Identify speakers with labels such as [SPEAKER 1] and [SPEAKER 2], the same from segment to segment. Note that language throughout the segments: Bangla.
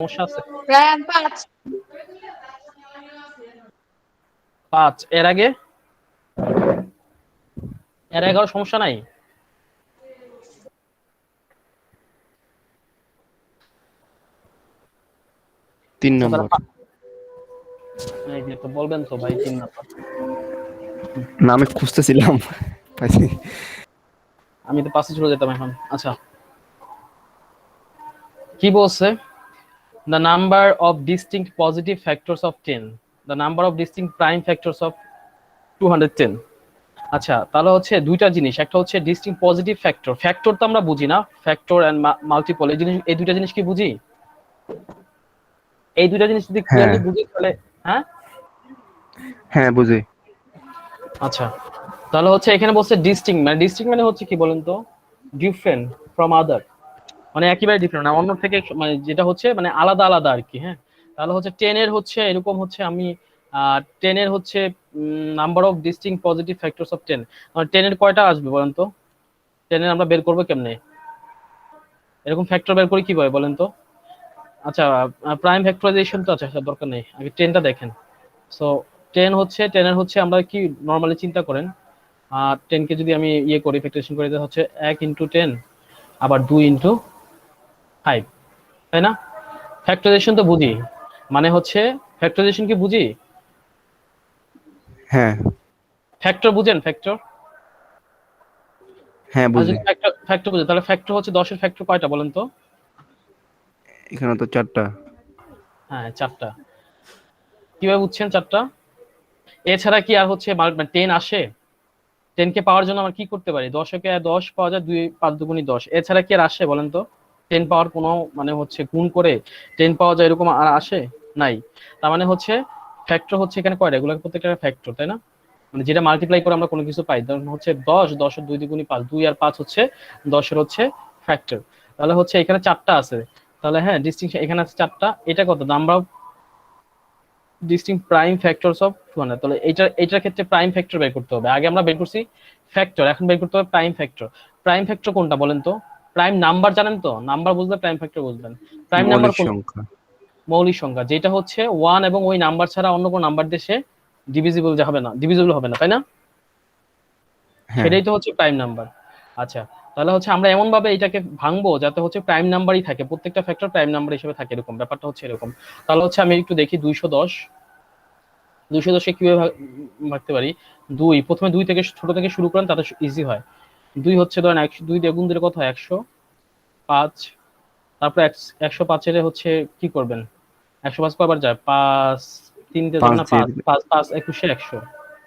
[SPEAKER 1] সমস্যা আছে?
[SPEAKER 2] রায়ান 5।
[SPEAKER 1] 5 এর আগে? এর 11 সমস্যা নাই?
[SPEAKER 3] তিন
[SPEAKER 1] আচ্ছা তাহলে
[SPEAKER 3] নম্বর।
[SPEAKER 1] এই যে তো বলবেন তো ভাই 3 নাম্বার।
[SPEAKER 3] না আমি খুঁজতেছিলাম পাইছি।
[SPEAKER 1] আমি তো 5 চলে যেতাম এখন। আচ্ছা কি বলছে? The number of distinct positive factors of 10, the number of distinct prime factors of 210। আচ্ছা তাহলে হচ্ছে দুইটা জিনিস, একটা হচ্ছে ডিস্টিংক্ট পজিটিভ ফ্যাক্টর। ফ্যাক্টর তো আমরা বুঝি না, ফ্যাক্টর এন্ড মাল্টিপল এই জিনিস, এই দুইটা জিনিস কি বুঝি? এই দুইটা জিনিস যদি
[SPEAKER 3] হ্যাঁ
[SPEAKER 1] ক্লিয়ারলি বুঝি তাহলে হ্যাঁ।
[SPEAKER 3] হ্যাঁ বুঝি।
[SPEAKER 1] আচ্ছা তাহলে হচ্ছে এখানে বলছে ডিস্টিংক্ট, মানে ডিস্টিংক্ট মানে হচ্ছে কি বলেন তো? ডিফারেন্ট ফ্রম আদার, মানে একেবারে ডিফারেন্ট না, অন্য থেকে মানে যেটা হচ্ছে মানে আলাদা আলাদা আর কি। হ্যাঁ তাহলে হচ্ছে 10 এর হচ্ছে এরকম হচ্ছে আমি 10 এর হচ্ছে number of distinct positive factors of 10, মানে 10 এর কয়টা আসবে বলেন তো? 10 এর আমরা বের করবো কেমনে? এরকম ফ্যাক্টর বের করি কিভাবে বলেন তো? আচ্ছা প্রাইম ফ্যাক্টরাইজেশন তো আচ্ছা দরকার নেই, আগে 10টা দেখেন। সো 10 হচ্ছে 10 এর হচ্ছে আমরা কি নরমালি চিন্তা করেন 10 কে যদি আমি ইয়ে করি ফ্যাক্টরাইজেশন করি তাহলে হচ্ছে 1 ইনটু 10 আবার 2 ইনটু 5, তাই না? ফ্যাক্টরাইজেশন তো বুঝি, মানে হচ্ছে ফ্যাক্টরাইজেশন কি বুঝি?
[SPEAKER 3] হ্যাঁ
[SPEAKER 1] ফ্যাক্টর বুঝেন? ফ্যাক্টর
[SPEAKER 3] হ্যাঁ
[SPEAKER 1] আর
[SPEAKER 3] বুঝি।
[SPEAKER 1] যদি ফ্যাক্টর ফ্যাক্টর বুঝেন তাহলে ফ্যাক্টর হচ্ছে 10 এর ফ্যাক্টর কয়টা বলেন তো?
[SPEAKER 3] এখানে তো 4টা।
[SPEAKER 1] হ্যাঁ 4টা। কিভাবে বুঝছেন 4টা? এছাড়া কি আর হচ্ছে 10 আসে? 10 কে পাওয়ার জন্য আমরা কি করতে পারি? 10 কে 10 পাওয়া যায় 2 5 দুগুণী 10, এছাড়া কি আর আসে বলেন তো? 10 পাওয়ার কোনো মানে হচ্ছে গুণ করে 10 পাওয়া যায় এরকম আর আসে? নাই। তার মানে হচ্ছে ফ্যাক্টর হচ্ছে এখানে কয়টা? এগুলো প্রত্যেকটা ফ্যাক্টর, তাই না? মানে যেটা মাল্টিপ্লাই করে আমরা কোনো কিছু পাই, ধরুন হচ্ছে 10, 10 এর 2 দ্বিগুণী 5, 2 আর 5 হচ্ছে 10 এর হচ্ছে ফ্যাক্টর। তাহলে হচ্ছে এখানে 4টা আছে, তাহলে হ্যাঁ ডিস্টিংশন এখানে আছে 4টা। এটা কত? Number of distinct prime factors of 200। তাহলে এইটার ক্ষেত্রে প্রাইম ফ্যাক্টর বের করতে হবে। আগে আমরা বের করছি ফ্যাক্টর, এখন বের করতে হবে প্রাইম ফ্যাক্টর। প্রাইম ফ্যাক্টর কোনটা বলেন তো? প্রাইম নাম্বার জানেন তো? নাম্বার বুঝলে প্রাইম ফ্যাক্টর বুঝবেন। প্রাইম নাম্বার
[SPEAKER 3] মৌলিক
[SPEAKER 1] কোন?
[SPEAKER 3] সংখ্যা।
[SPEAKER 1] মৌলিক সংখ্যা, যেটা হচ্ছে 1 এবং ওই নাম্বার ছাড়া অন্য কোনো নাম্বার দিয়ে সে ডিভিজিবল হবে না, ডিভিজিবল হবে না, তাই না?
[SPEAKER 3] হ্যাঁ
[SPEAKER 1] সেটাই তো হচ্ছে প্রাইম নাম্বার। আচ্ছা তাহলে হচ্ছে আমরা এমন ভাবে এটাকে ভাঙবো যাতে হচ্ছে প্রাইম নাম্বারই থাকে, প্রত্যেকটা ফ্যাক্টর প্রাইম নাম্বার হিসেবে থাকে, এরকম ব্যাপারটা হচ্ছে এরকম। তাহলে হচ্ছে আমি একটু দেখি 210, 210 কিভাবে ভাগতে পারি? দুই, প্রথমে 2 থেকে ছোট থেকে শুরু করেন তাতে ইজি হয়। 2 হচ্ছে ধরেন 100, 2 দিয়ে গুণ দিলে কত হয়? 105। তারপর 105 এর হচ্ছে কি করবেন? 105 কয়বার যায়? 5, 3 দিয়ে যাবে
[SPEAKER 3] 5
[SPEAKER 1] না?
[SPEAKER 3] দিয়ে
[SPEAKER 1] 5
[SPEAKER 3] দিলে
[SPEAKER 1] 5 5 21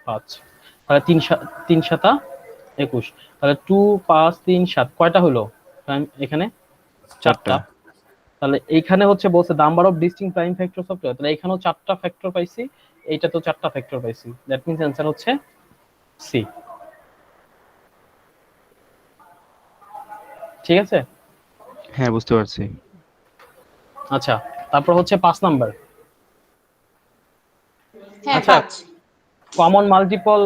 [SPEAKER 1] 105। তাহলে 3 3 7 21। তাহলে 2 5 3 7 কয়টা হলো এখানে?
[SPEAKER 3] 4টা।
[SPEAKER 1] 4টা। তাহলে এইখানে হচ্ছে বলছে number of distinct prime factors of 12, তাহলে এখানেও 4টা ফ্যাক্টর পাইছি, এইটা তো 4টা ফ্যাক্টর পাইছি, দ্যাট মিন্স অ্যান্সার হচ্ছে সি। ঠিক আছে?
[SPEAKER 3] হ্যাঁ বুঝতে পারছি।
[SPEAKER 1] আচ্ছা তারপর হচ্ছে 5 নাম্বার।
[SPEAKER 2] হ্যাঁ
[SPEAKER 1] আচ্ছা
[SPEAKER 2] 5।
[SPEAKER 1] Common multiple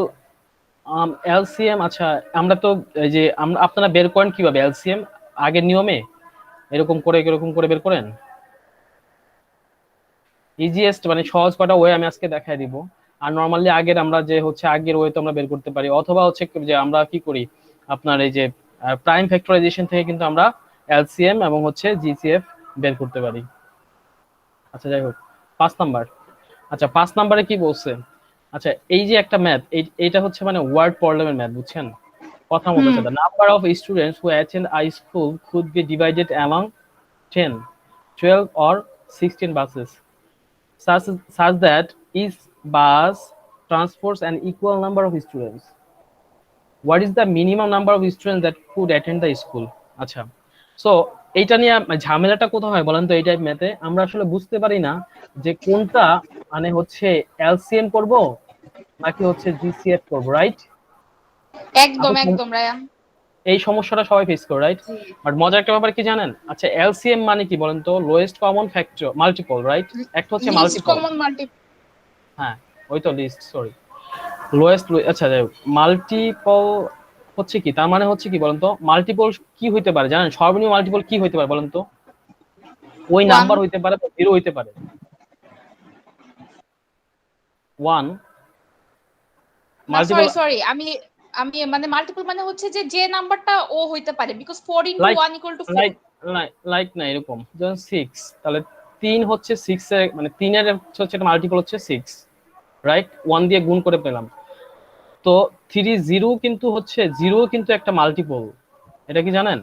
[SPEAKER 1] LCM. আচ্ছা আমরা তো এই যে আমরা আপনারা বের করেন কিভাবে এলসিএম? আগের নিয়মে এরকম করে বের করেন? ইজিয়েস্ট মানে সহজ কয়টা ওয়ে আমি আজকে দেখাই দিব। আর নরমালি আগের আমরা যে হচ্ছে আগের ওয়ে তো আমরা বের করতে পারি, অথবা হচ্ছে যে আমরা কি করি আপনার এই যে প্রাইম ফ্যাক্টরাইজেশন থেকে কিন্তু আমরা এলসিএম এবং হচ্ছে জিসিএফ বের করতে পারি। আচ্ছা যাই হোক 5 নাম্বার। আচ্ছা 5 নাম্বারে কি বলছে? আচ্ছা এই যে একটা ম্যাথ, এইটা হচ্ছে মানে ওয়ার্ড প্রবলেমের ম্যাথ, বুঝছেন? কথা মতো
[SPEAKER 2] হুম।
[SPEAKER 1] আছে, the number of students who attend a school could be divided among 10, 12 or 16 buses, such that each bus transports an equal number of students. What is the minimum number of students that could attend the school? আচ্ছা সো এইটা নিয়ে ঝামেলাটা কোথায় হয় বলেন তো? এই টাইপ ম্যাথে আমরা আসলে বুঝতে পারি না যে কোনটা মানে হচ্ছে এলসিএম করব নাকি হচ্ছে জিসিএফ করব, রাইট?
[SPEAKER 2] একদম একদম রায়ান।
[SPEAKER 1] এই সমস্যাটা সবাই ফেস করে, রাইট? বাট মজার একটা ব্যাপার কি জানেন? আচ্ছা এলসিএম মানে কি বলেন তো? Lowest common factor multiple, right? একটা হচ্ছে
[SPEAKER 2] লিস্ট
[SPEAKER 1] মাল্টিপল।
[SPEAKER 2] Common multi.
[SPEAKER 1] হ্যাঁ ওই তো লিস্ট, সরি লোয়েস্ট। আচ্ছা যাই হোক মাল্টিপল হচ্ছে কি, তার মানে হচ্ছে কি বলেন তো? মাল্টিপল কি হইতে পারে জানেন? সর্বনিম্ন মাল্টিপল কি হইতে পারে বলেন তো? ওই
[SPEAKER 2] One.
[SPEAKER 1] নাম্বার হইতে পারে বা 0 হইতে পারে। 1
[SPEAKER 2] না
[SPEAKER 1] মাল্টিপল
[SPEAKER 2] সরি আমি আমি মানে মাল্টিপল মানে হচ্ছে যে যে নাম্বারটা ও হইতে পারে because 4 into
[SPEAKER 1] like
[SPEAKER 2] 1 equal to 4.
[SPEAKER 1] Like like না এরকম যেমন 6, তাহলে 3 হচ্ছে 6 এর মানে 3 এর হচ্ছে একটা মাল্টিপল হচ্ছে 6, রাইট? 1 দিয়ে গুণ করে পেলাম। তো 3 0 কিন্তু হচ্ছে 0 কিন্তু একটা মাল্টিপল, এটা কি জানেন?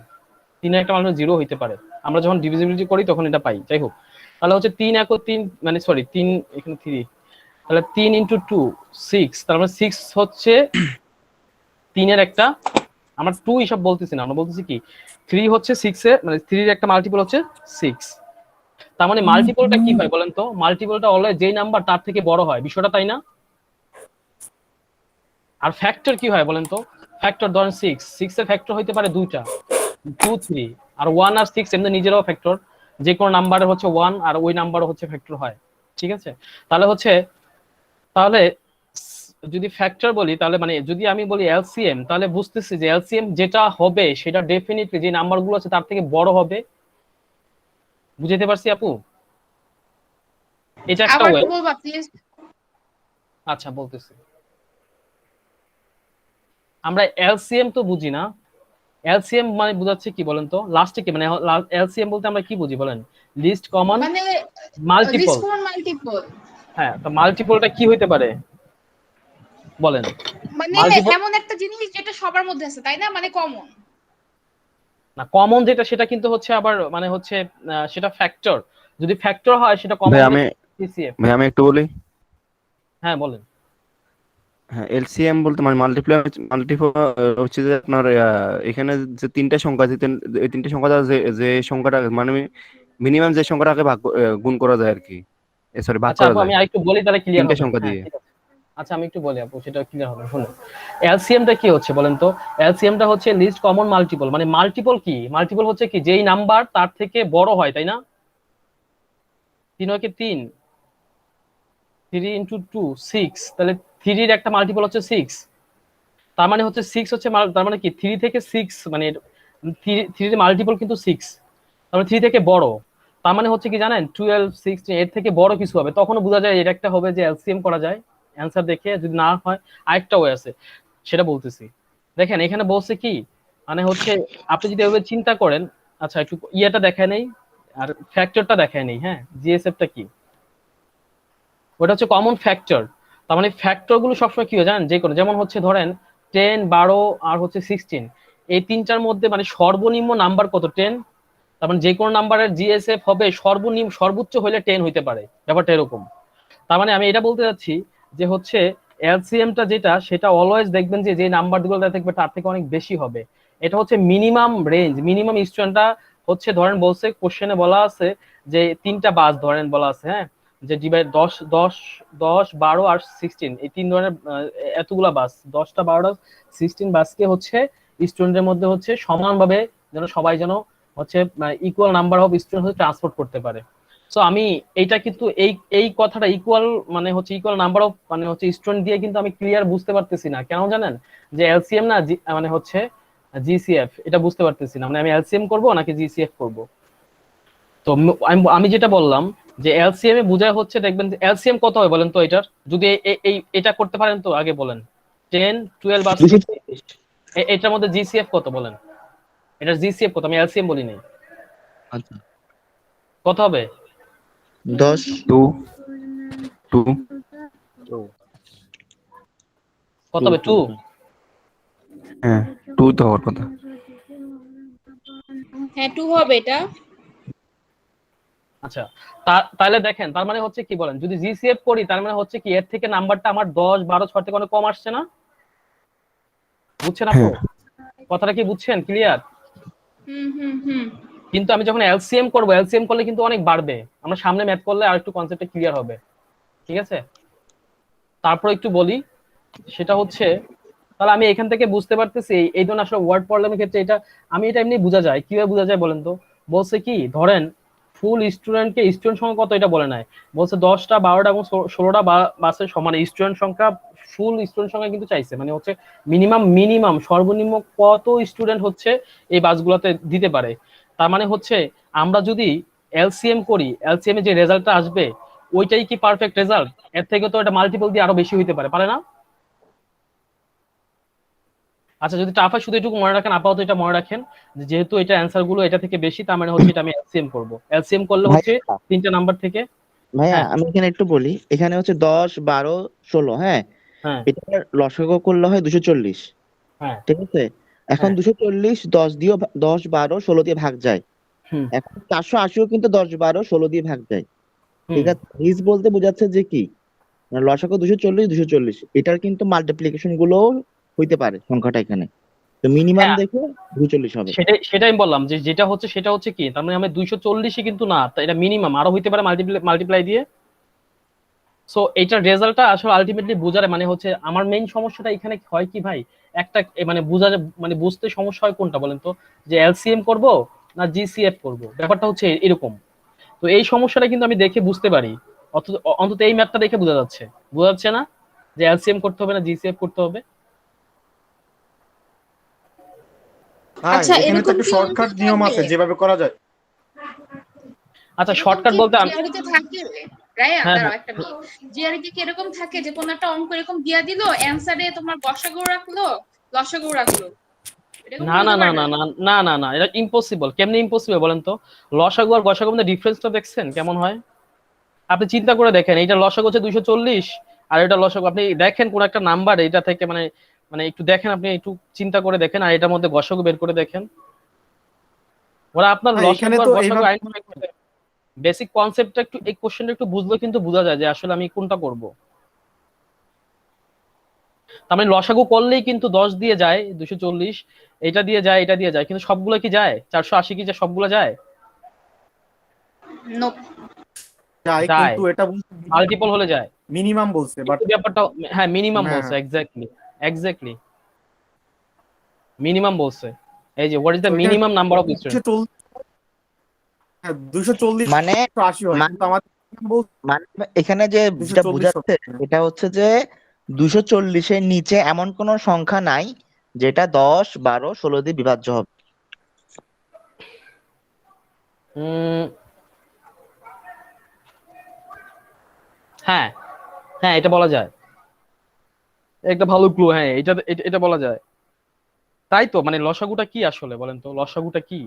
[SPEAKER 1] 3 এর একটা মাল্টিপল 0 হইতে পারে, আমরা যখন ডিভিজিবিলিটি করি তখন এটা পাই। যাই হোক, তাহলে হচ্ছে 3 একো 3 মানে সরি 3 এখানে 3, তাহলে 3 ইনটু 2 6, তার মানে 6 হচ্ছে 3 এর একটা, আমরা 2 হিসাব বলতেছি না, আমরা বলতেছি কি 3 হচ্ছে 6 এর মানে 3 এর একটা মাল্টিপল হচ্ছে 6। তার মানে মাল্টিপলটা কি হয় বলেন তো? মাল্টিপলটা অলওয়েজ যেই নাম্বার তার থেকে বড় হয়, বিষয়টা তাই না? আর ফ্যাক্টর কি হয় বলেন তো? ফ্যাক্টর ধরেন 6 এর ফ্যাক্টর হইতে পারে দুইটা, 2 3, আর 1 আর 6 এমনি নিজেরাও ফ্যাক্টর, যে কোনো নাম্বারের হচ্ছে 1 আর ওই নাম্বারও হচ্ছে ফ্যাক্টর হয়, ঠিক আছে? তাহলে হচ্ছে তাহলে যদি ফ্যাক্টর বলি তাহলে মানে যদি আমি বলি এলসিএম, তাহলে বুঝতেছি যে এলসিএম যেটা হবে সেটা ডেফিনিটলি যে নাম্বারগুলো আছে তার থেকে বড় হবে। বুঝতে পারছি আপু? এটা একটা
[SPEAKER 2] আবার
[SPEAKER 1] ওয়ে।
[SPEAKER 2] একটু বলবা প্লিজ।
[SPEAKER 1] আচ্ছা বলতেছি, আমরা এলসিএম তো বুঝি না, এলসিএম মানে বুঝাচ্ছে কি বলেন তো? লাস্টে কি মানে এলসিএম বলতে আমরা কি বুঝি বলেন? লিস্ট কমন
[SPEAKER 2] মানে
[SPEAKER 1] মাল্টিপল।
[SPEAKER 2] লিস্ট কমন মাল্টিপল
[SPEAKER 1] হ্যাঁ, তো মাল্টিপলটা কি হইতে পারে বলেন?
[SPEAKER 2] মানে
[SPEAKER 1] মাল্টিপল
[SPEAKER 2] এমন একটা জিনিস যেটা সবার মধ্যে আছে তাই না, মানে কমন।
[SPEAKER 1] না, কমন যেটা সেটা কিন্তু হচ্ছে আবার মানে হচ্ছে সেটা ফ্যাক্টর, যদি ফ্যাক্টর হয় সেটা কমন
[SPEAKER 3] ভাই
[SPEAKER 1] হলে
[SPEAKER 3] আমি
[SPEAKER 1] সিসিএফ।
[SPEAKER 3] ভাই আমি একটু বলি।
[SPEAKER 1] হ্যাঁ বলেন।
[SPEAKER 3] হ্যাঁ, এলসিএম বলতে মানে মাল্টিপ্লাই মাল্টিপল হচ্ছে যে আপনার এখানে যে তিনটা সংখ্যা যে এই তিনটা সংখ্যা দ্বারা যে যে সংখ্যাটা মানে মিনিমাম যে সংখ্যাটাকে গুণ করা যায় আর কি, সরি ভাগ
[SPEAKER 1] আচ্ছা
[SPEAKER 3] করা
[SPEAKER 1] আপু
[SPEAKER 3] যায়
[SPEAKER 1] আমি আরেকটু বলি তাহলে ক্লিয়ার
[SPEAKER 3] তিনটা
[SPEAKER 1] হবে।
[SPEAKER 3] সংখ্যা
[SPEAKER 1] হ্যাঁ
[SPEAKER 3] দিয়ে।
[SPEAKER 1] ঠিক আছে, আচ্ছা আমি একটু বলি আপু, সেটা ক্লিয়ার হবে শুনুন। এলসিএমটা কি হচ্ছে বলেন তো? এলসিএমটা হচ্ছে লিস্ট কমন মাল্টিপল, মানে মাল্টিপল কি, মাল্টিপল হচ্ছে কি যেই নাম্বার তার থেকে বড় হয়, তাই না? 3 কে 3, 3 ইন্টু 2 6, তাহলে 3 এর একটা মাল্টিপল হচ্ছে 6, তার মানে হচ্ছে 6 হচ্ছে তার মানে কি 3 থেকে 6 মানে 3 এর মাল্টিপল কিন্তু 6, তার মানে 3 থেকে বড়। তার মানে হচ্ছে কি জানেন 12 16 এর থেকে বড় কিছু হবে, তখনও বোঝা যায় এটা একটা হবে যে এলসিএম করা যায় অ্যান্সার দেখে। যদি না হয় আরেকটা ওয়ে আছে, সেটা বলতেছি। দেখেন এখানে বলছে কি মানে হচ্ছে আপনি যদি এভাবে চিন্তা করেন, আচ্ছা একটু ইয়েটা দেখায় নেই আর ফ্যাক্টরটা দেখায় নেই। হ্যাঁ, জিএসএফটা কি? ওটা হচ্ছে কমন ফ্যাক্টর। তার মানে ফ্যাক্টর গুলো সবসময় কি হয় জানেন, যে কোনো যেমন হচ্ছে ধরেন 10 12 আর হচ্ছে 16, এই তিনটার মধ্যে মানে সর্বনিম্ন নাম্বার কত? 10। তার মানে যে কোনো নাম্বারের জিএসএফ হবে সর্বনিম্ন সর্বোচ্চ হইলে 10 হইতে পারে, ব্যাপারটা এরকম। তার মানে আমি এটা বলতে চাচ্ছি যে হচ্ছে এলসিএমটা যেটা সেটা অলওয়েজ দেখবেন যে যে নাম্বারগুলো থাকবে তার থেকে অনেক বেশি হবে। এটা হচ্ছে মিনিমাম রেঞ্জ, মিনিমাম স্টুডেন্টটা হচ্ছে ধরেন বলছে কোশ্চেনে বলা আছে যে তিনটা বাস ধরেন বলা আছে, হ্যাঁ, যে ডিভাইড 10 10 10 12 আর 16, এই তিন ধরনের এতগুলা বাস 10টা 12টা 16 বাসকে হচ্ছে স্টুডেন্টের মধ্যে হচ্ছে সমানভাবে যেন সবাই যেন হচ্ছে ইকুয়াল নাম্বার অফ স্টুডেন্ট হচ্ছে ট্রান্সপোর্ট করতে পারে। সো আমি এইটা কিন্তু এই এই কথাটা ইকুয়াল মানে হচ্ছে ইকুয়াল নাম্বার অফ মানে হচ্ছে স্টুডেন্ট দিয়ে কিন্তু আমি ক্লিয়ার বুঝতে পারতেছি না, কেন জানেন? যে এলসিএম না মানে হচ্ছে জিসিএফ, এটা বুঝতে পারতেছি না, মানে আমি এলসিএম করব নাকি জিসিএফ করব। তো আমি যেটা বললাম যে এলসিএম এ বোঝায় হচ্ছে দেখবেন এলসিএম কত হয় বলেন তো এটার, যদি এই এটা করতে পারেন তো আগে বলেন। 10 12 আর 16, এটার মধ্যে জিসিএফ কত বলেন? এটার জিসিএফ কত? আমি এলসিএম বলি নাই,
[SPEAKER 4] আচ্ছা
[SPEAKER 1] কত হবে?
[SPEAKER 4] 10
[SPEAKER 3] টু টু
[SPEAKER 1] কত হবে? 2।
[SPEAKER 3] হ্যাঁ, টু তো হওয়ার কথা।
[SPEAKER 2] হ্যাঁ 2 হবে এটা।
[SPEAKER 1] আচ্ছা, তাহলে দেখেন তার মানে হচ্ছে কি বলেন, যদি জিসিএফ করি তার মানে হচ্ছে কি এর থেকে নাম্বারটা আমার 10 12 6 থেকে অনেক কম আসছে না? বুঝছেন আপু?
[SPEAKER 3] হ্যাঁ
[SPEAKER 1] কথাটা কি বুঝছেন ক্লিয়ার?
[SPEAKER 2] হুম হুম হুম
[SPEAKER 1] কিন্তু আমি যখন এলসিএম করব, এলসিএম করলে কিন্তু অনেক বাড়বে, আমরা সামনে ম্যাথ করলে আর একটু কনসেপ্টটা ক্লিয়ার হবে, ঠিক আছে? তারপর একটু বলি, সেটা হচ্ছে তাহলে আমি এখান থেকে বুঝতে পারতেছি এই ধরনের আসলে ওয়ার্ড প্রবলেমের ক্ষেত্রে এটা আমি এটা এমনি বোঝা যায়, কিভাবে বোঝা যায় বলেন তো? বলছে কি ধরেন ফুল স্টুডেন্টকে স্টুডেন্ট সংখ্যা কত এটা বলে নাই, বলছে 10টা 12টা এবং 16টা বাসের সমান স্টুডেন্ট সংখ্যা, ফুল স্টুডেন্ট সংখ্যা কিন্তু চাইছে, মানে হচ্ছে মিনিমাম সর্বনিম্ন কত স্টুডেন্ট হচ্ছে এই বাসগুলোতে দিতে পারে। তার মানে হচ্ছে আমরা যদি এলসিএম করি, এলসিএম এ যে রেজাল্টটা আসবে ওইটাই কি পারফেক্ট রেজাল্ট? এর থেকে তো এটা মাল্টিপল দিয়ে আরো বেশি হইতে পারে, পারে না? আচ্ছা যদি টাফ হয় শুধু এটুকু মনে রাখেন, আপাতত এটা মনে রাখেন যে যেহেতু এটা অ্যান্সার গুলো এটা থেকে বেশি, তার মানে হচ্ছে এটা আমি এলসিএম করব। এলসিএম করলে হচ্ছে
[SPEAKER 4] ভাইয়া
[SPEAKER 1] তিনটা নাম্বার থেকে।
[SPEAKER 4] ভাইয়া
[SPEAKER 1] হ্যাঁ
[SPEAKER 4] আমি এখানে একটু বলি, এখানে হচ্ছে 10 12 16, হ্যাঁ,
[SPEAKER 1] হ্যাঁ
[SPEAKER 4] এটার লসাগু করলে হয় 240,
[SPEAKER 1] হ্যাঁ
[SPEAKER 4] ঠিক আছে। এখন
[SPEAKER 1] হ্যাঁ
[SPEAKER 4] 240 10 দিয়ে 10 12 16 দিয়ে ভাগ যায়।
[SPEAKER 1] হুম
[SPEAKER 4] এখন 480ও কিন্তু 10 12 16 দিয়ে ভাগ যায়,
[SPEAKER 1] হুম
[SPEAKER 4] ঠিক আছে। হিজ বলতে বোঝাচ্ছে যে কি, মানে লসাগু 240 240, এটার কিন্তু মাল্টিপ্লিকেশন গুলো হইতে পারে সংখ্যাটা এখানে, তো মিনিমাম
[SPEAKER 1] হ্যাঁ
[SPEAKER 4] দেখে 240 হবে।
[SPEAKER 1] সেটাই আমি বললাম যে যেটা হচ্ছে সেটা হচ্ছে কি, তার মানে আমি 240ই কিন্তু না, তা এটা মিনিমাম আরো হইতে পারে মাল্টিপ্লাই দিয়ে। সো এইটার রেজাল্টটা আসলে আলটিমেটলি বোঝার মানে হচ্ছে আমার মেইন সমস্যাটা এখানে হয় কি ভাই, একটা মানে মানে বুঝতে সমস্যা হয় কোনটা বলেন তো, যে এলসিএম করব না জিসিএফ করব, ব্যাপারটা হচ্ছে এরকম। তো এই সমস্যাটা কিন্তু আমি দেখে বুঝতে পারি, অন্তত এই ম্যাথটা দেখে বোঝা যাচ্ছে না যে এলসিএম করতে হবে না জিসিএফ করতে হবে।
[SPEAKER 5] হ্যাঁ,
[SPEAKER 2] আচ্ছা
[SPEAKER 5] এখানে তো
[SPEAKER 2] এরকম
[SPEAKER 5] একটা
[SPEAKER 2] কি অঙ্ক
[SPEAKER 5] শর্টকাট নিয়ম
[SPEAKER 2] থাকবে?
[SPEAKER 5] আছে যেভাবে করা যায়।
[SPEAKER 1] আচ্ছা
[SPEAKER 2] এরকম
[SPEAKER 1] শর্টকাট
[SPEAKER 2] কি
[SPEAKER 1] বলতে
[SPEAKER 2] জিআরইতে থাকে? রায়া
[SPEAKER 1] হ্যাঁ
[SPEAKER 2] দাঁড়াও
[SPEAKER 1] হ্যাঁ
[SPEAKER 2] একটা মিনিট। জিআরইতে কি এরকম থাকে যে কোন একটা অঙ্ক এরকম দিয়া দিল, অ্যানসারে তোমার গসাগু রাখলো, লসাগু রাখলো, এরকম
[SPEAKER 1] না
[SPEAKER 2] কি
[SPEAKER 1] না
[SPEAKER 2] হতে
[SPEAKER 1] না
[SPEAKER 2] পারে
[SPEAKER 1] না
[SPEAKER 2] না?
[SPEAKER 1] না না না না, এটা ইম্পসিবল। কেমনে ইম্পসিবল বলেন তো? লসাগু আর গসাগুর মধ্যে ডিফারেন্সটা দেখছেন কেমন হয়? আপনি চিন্তা করে দেখেন, এইটা লসাগু হচ্ছে 240 আর এটা লসাগু, আপনি দেখেন কোন একটা নাম্বার এটা থেকে মানে মানে একটু দেখেন, আপনি একটু চিন্তা করে দেখেন আর এটার মধ্যে গসাগু বের করে দেখেন। ওরা আপনার
[SPEAKER 5] হ্যাঁ, এখানে
[SPEAKER 1] লসাগু আর
[SPEAKER 5] তো
[SPEAKER 1] গসাগু
[SPEAKER 5] এইভাবে
[SPEAKER 1] আইডেন্টিফাই করতে, বেসিক কনসেপ্টটা একটু এই কোশ্চেনটা একটু বুঝলে কিন্তু বোঝা যায় যে আসলে আমি কোনটা করব। তার মানে লসাগু করলেই কিন্তু 10 দিয়ে যায় 240, এটা দিয়ে যায় এটা দিয়ে যায়, কিন্তু সবগুলো কি যায় 480 কি যায় সবগুলো যায়?
[SPEAKER 2] নোপ।
[SPEAKER 5] যায়,
[SPEAKER 1] যায়,
[SPEAKER 5] কিন্তু এটা
[SPEAKER 1] মাল্টিপল হলে যায়।
[SPEAKER 5] মিনিমাম বলছে, বাট
[SPEAKER 1] কিন্তু ব্যাপারটা হ্যাঁ মিনিমাম
[SPEAKER 5] হ্যাঁ
[SPEAKER 1] বলছে,
[SPEAKER 5] হ্যাঁ,
[SPEAKER 1] এক্স্যাক্টলি মিনিমাম বলছে। এই যে হোয়াট ইজ
[SPEAKER 5] তো
[SPEAKER 1] দ্য
[SPEAKER 5] এখানে
[SPEAKER 1] মিনিমাম নাম্বার অফ স্টুডেন্ট।
[SPEAKER 5] 240, হ্যাঁ 240
[SPEAKER 4] মানে
[SPEAKER 5] 180 হয়,
[SPEAKER 4] মানে
[SPEAKER 5] কিন্তু আমাদের বলছে
[SPEAKER 4] মানে এখানে যে যেটা
[SPEAKER 5] 240
[SPEAKER 4] বোঝাচ্ছে এটা হচ্ছে যে 240-এর নিচে এমন কোন সংখ্যা নাই যেটা 10 12 16 দিয়ে বিভাজ্য হবে।
[SPEAKER 1] উম, হ্যাঁ হ্যাঁ এটা বলা যায়, একটা ভালো ক্লু, হ্যাঁ এটা এটা এটা বলা যায়। তাই তো মানে লসাগুটা কি আসলে বলেন তো, লসাগুটা কি?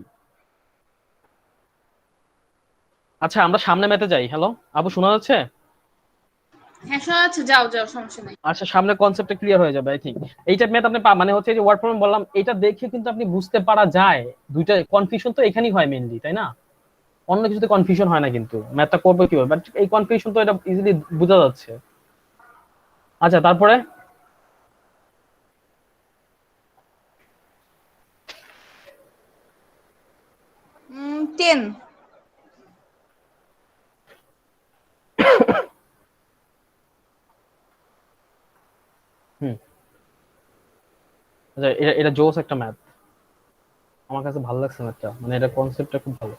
[SPEAKER 1] আচ্ছা আমরা সামনে ম্যাথে যাই। হ্যালো আবু, শোনা যাচ্ছে?
[SPEAKER 2] হ্যাঁ শোনা যাচ্ছে, যাও যাও, সমস্যা নাই।
[SPEAKER 1] আচ্ছা সামনে কনসেপ্টটা ক্লিয়ার হয়ে যাবে আই থিঙ্ক। এইটা ম্যাথ আপনি মানে হচ্ছে যে ওয়ার্ড প্রবলেম বললাম, এটা দেখে কিন্তু আপনি বুঝতে পারা যায় দুইটা কনফিউশন তো এখানেই হয় মেইনলি, তাই না? অন্য কিছুতে কনফিউশন হয় না, কিন্তু ম্যাথটা করবে কিভাবে, বাট এই কনফিউশন তো এটা ইজিলি বোঝা যাচ্ছে। আচ্ছা তারপরে
[SPEAKER 2] 10।
[SPEAKER 1] হুম আচ্ছা এটা এটা জোস একটা ম্যাথ, আমার কাছে ভালো লাগছে ম্যাথটা, মানে এটা কনসেপ্টটা খুব ভালো।